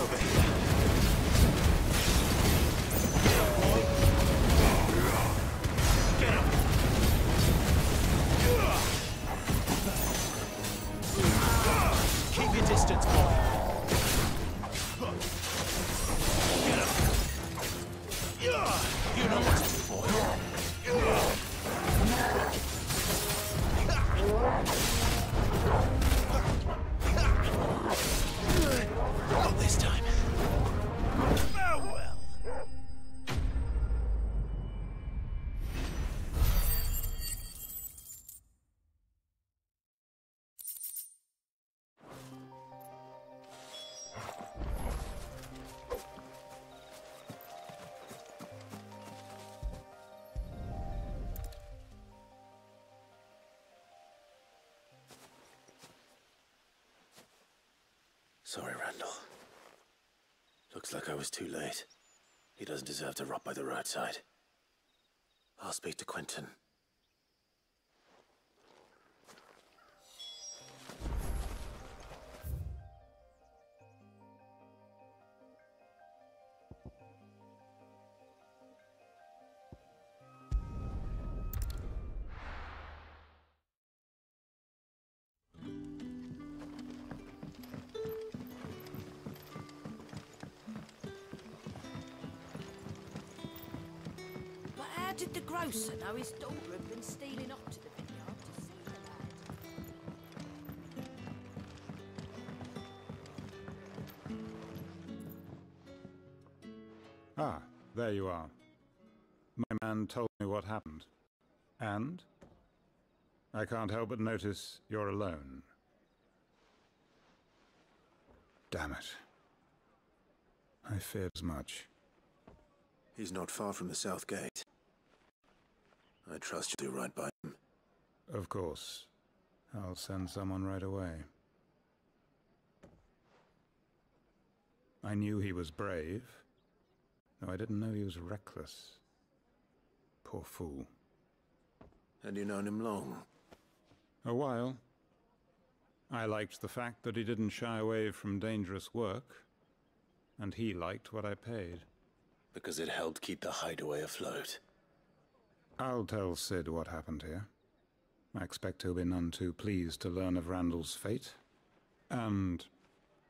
Over here. Get him, boy. Get him. Keep your distance, boy. Get him. You know what to do, boy. Not this time. Farewell. Sorry, Randall. Looks like I was too late. He doesn't deserve to rot by the roadside. I'll speak to Quentin. How did the grocer know his daughter had been stealing up to the vineyard to see the lad? Ah, there you are. My man told me what happened. And? I can't help but notice you're alone. Damn it. I feared as much. He's not far from the south gate. I trust you do right by him. Of course. I'll send someone right away. I knew he was brave, though I didn't know he was reckless. Poor fool. And you known him long? A while. I liked the fact that he didn't shy away from dangerous work. and he liked what I paid. Because it helped keep the hideaway afloat. I'll tell Sid what happened here. I expect he'll be none too pleased to learn of Randall's fate. And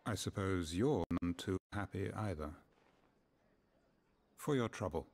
I suppose you're none too happy either. For your trouble.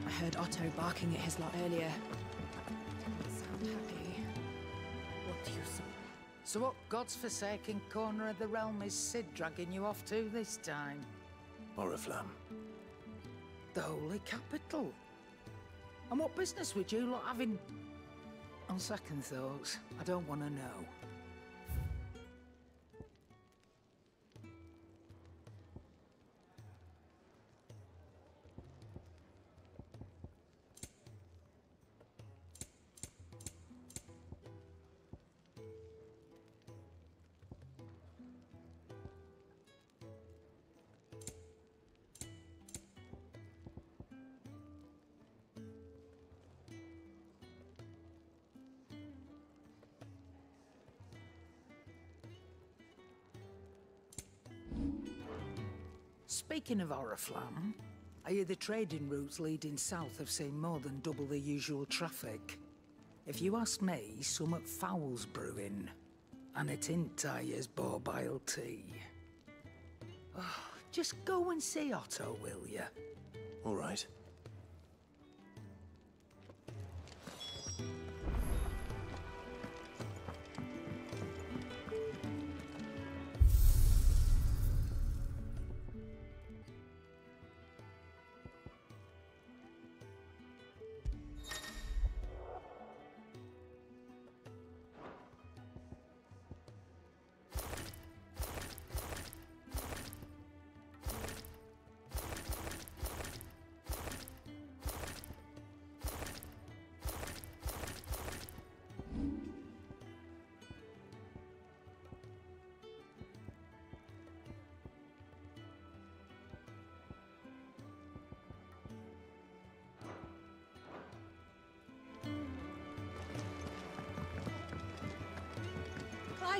I heard Otto barking at his lot earlier. Didn't sound happy. What do you say? So what god's-forsaken corner of the realm is Sid dragging you off to this time? Oriflamme. The Holy Capital. And what business would you lot having? On second thoughts, I don't want to know. Speaking of Oriflamme, I hear the trading routes leading south have seen more than double the usual traffic. If you ask me, somewhat foul's brewing. And it ain't Tyre's borbile tea. Oh, just go and see Otto, will you? All right.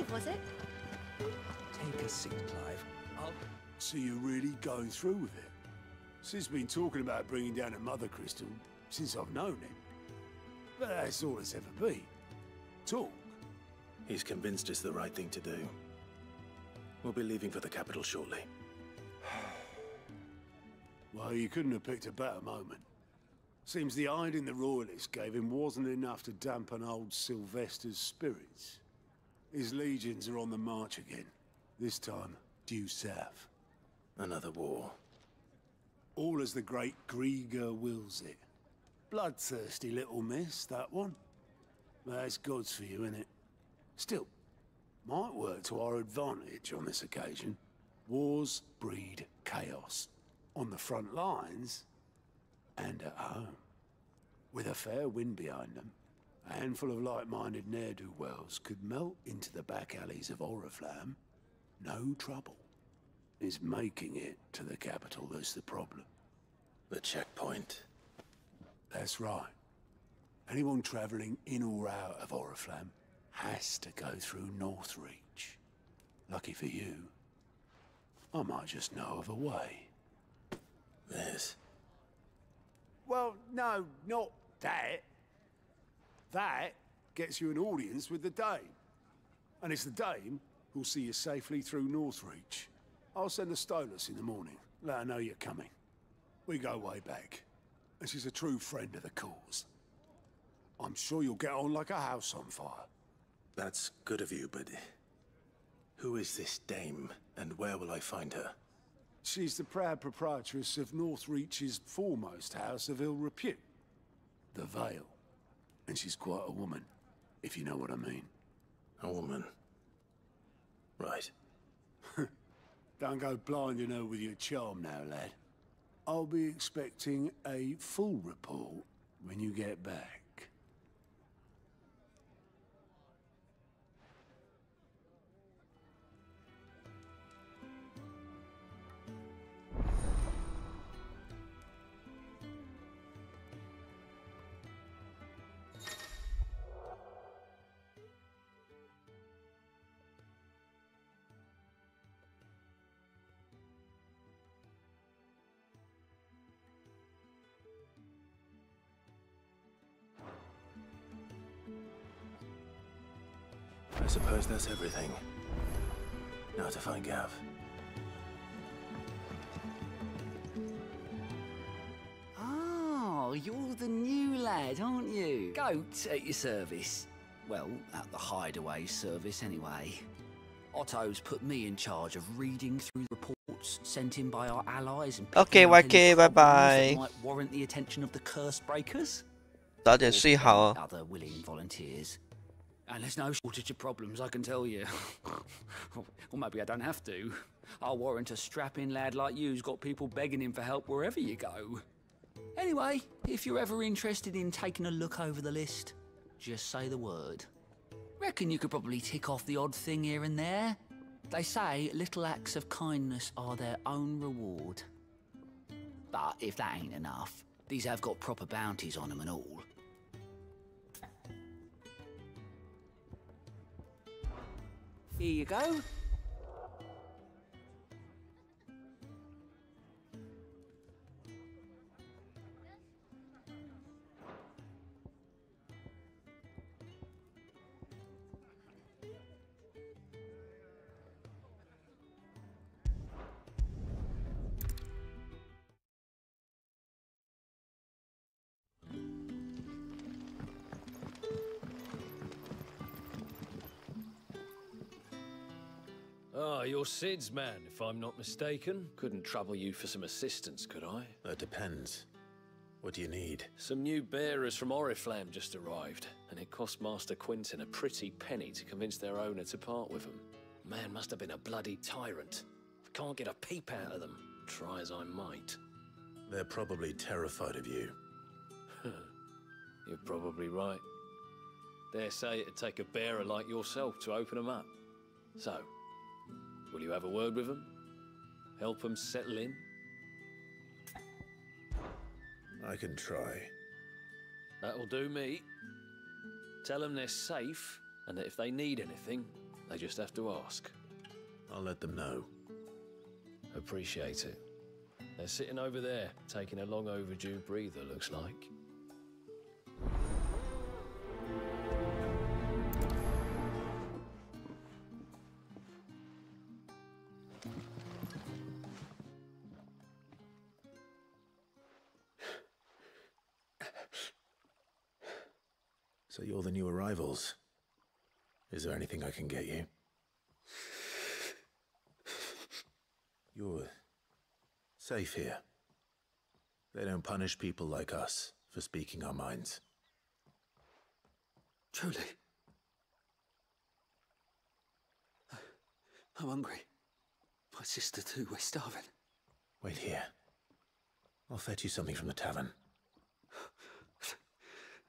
Clive, was it? Take a seat, Clive. So you're really going through with it? Sid's been talking about bringing down a mother crystal since I've known him. But that's all it's ever been. Talk. He's convinced it's the right thing to do. We'll be leaving for the capital shortly. Well, you couldn't have picked a better moment. Seems the hiding the royalists gave him wasn't enough to dampen old Sylvester's spirits. His legions are on the march again. This time, due south. Another war. All as the great Grieger wills it. Bloodthirsty little miss, that one. That's God's for you, innit? Still, might work to our advantage on this occasion. Wars breed chaos. On the front lines, and at home. With a fair wind behind them, a handful of like-minded ne'er-do-wells could melt into the back alleys of Oriflamme. No trouble. It's making it to the capital that's the problem. The checkpoint. That's right. Anyone travelling in or out of Oriflamme has to go through Northreach. Lucky for you, I might just know of a way. This? Well, no, not that. That gets you an audience with the Dame. And it's the Dame who'll see you safely through Northreach. I'll send a Stolas in the morning. Let her know you're coming. We go way back. And she's a true friend of the cause. I'm sure you'll get on like a house on fire. That's good of you, but... who is this Dame, and where will I find her? She's the proud proprietress of Northreach's foremost house of ill repute, the Vale. And she's quite a woman, if you know what I mean. A woman? Right. Don't go blinding her with your charm now, lad. I'll be expecting a full report when you get back. I suppose that's everything. Now to find Gav. Oh, you're the new lad, aren't you? Goat at your service. Well, at the hideaway service, anyway. Otto's put me in charge of reading through the reports sent in by our allies and Okay, picking out any YK, bye problems bye. that might warrant the attention of the curse breakers. 早点睡好哦。 Other willing volunteers. And there's no shortage of problems, I can tell you. Or maybe I don't have to. I'll warrant a strapping lad like you's got people begging him for help wherever you go. Anyway, if you're ever interested in taking a look over the list, just say the word. Reckon you could probably tick off the odd thing here and there. They say little acts of kindness are their own reward. But if that ain't enough, these have got proper bounties on them and all. Here you go. Ah, you're Sid's man, if I'm not mistaken. Couldn't trouble you for some assistance, could I? That depends. What do you need? Some new bearers from Oriflamme just arrived, and it cost Master Quentin a pretty penny to convince their owner to part with them. Man must have been a bloody tyrant. I can't get a peep out of them, try as I might. They're probably terrified of you. You're probably right. Dare say it'd take a bearer like yourself to open them up. So, will you have a word with them? Help them settle in? I can try. That'll do me. Tell them they're safe, and that if they need anything, They just have to ask. I'll let them know. Appreciate it. They're sitting over there, taking a long overdue breather, looks like. So you're the new arrivals. Is there anything I can get you? You're safe here. They don't punish people like us for speaking our minds. Truly. I'm hungry. My sister too, we're starving. Wait here. I'll fetch you something from the tavern.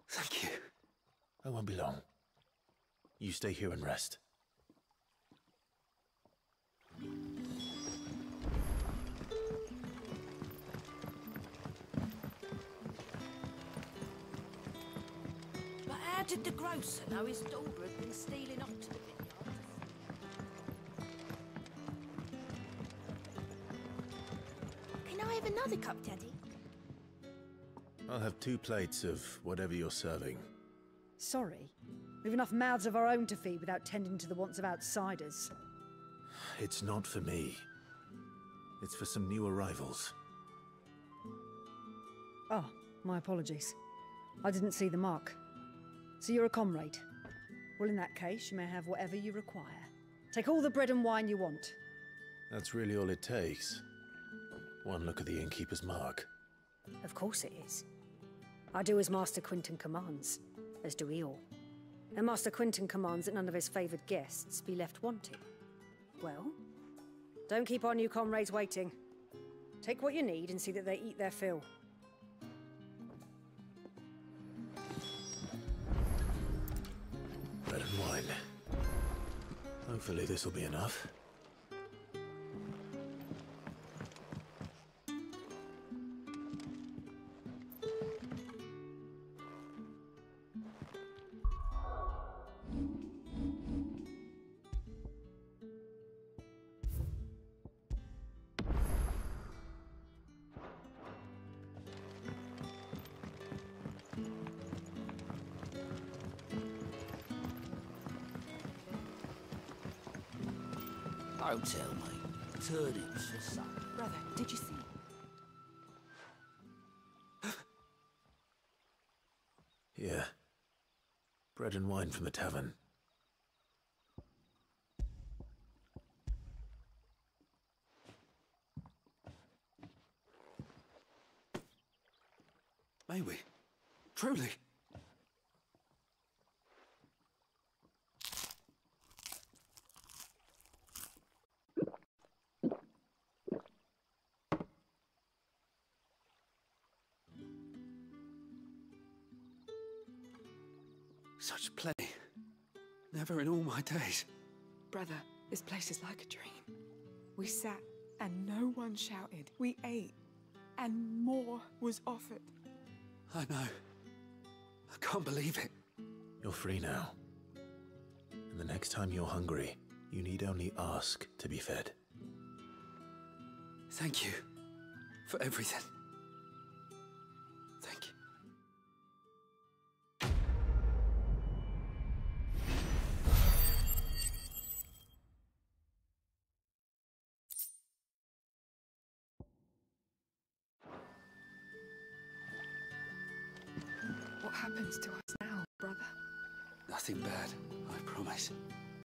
Thank you. I won't be long. You stay here and rest. But how did the grocer know his daughter had been stealing off to the vineyard? Can I have another cup, Daddy? I'll have 2 plates of whatever you're serving. Sorry. We've enough mouths of our own to feed without tending to the wants of outsiders. It's not for me. It's for some new arrivals. Oh, my apologies. I didn't see the mark. So you're a comrade. Well, in that case, you may have whatever you require. Take all the bread and wine you want. That's really all it takes. One look at the innkeeper's mark. Of course it is. I do as Master Quinton commands, as do we all. And Master Quinton commands that none of his favoured guests be left wanting. Well, don't keep our new comrades waiting. Take what you need and see that they eat their fill. Bread and wine. Hopefully this will be enough. Don't tell me. Turnips for supper. Brother, did you see? Here. Bread and wine from the tavern. May we? Truly? Such plenty. Never in all my days. Brother, this place is like a dream. We sat and no one shouted. We ate and more was offered. I know. I can't believe it. You're free now. And the next time you're hungry, you need only ask to be fed. Thank you for everything. Thank you. What happens to us now, brother? Nothing bad, I promise.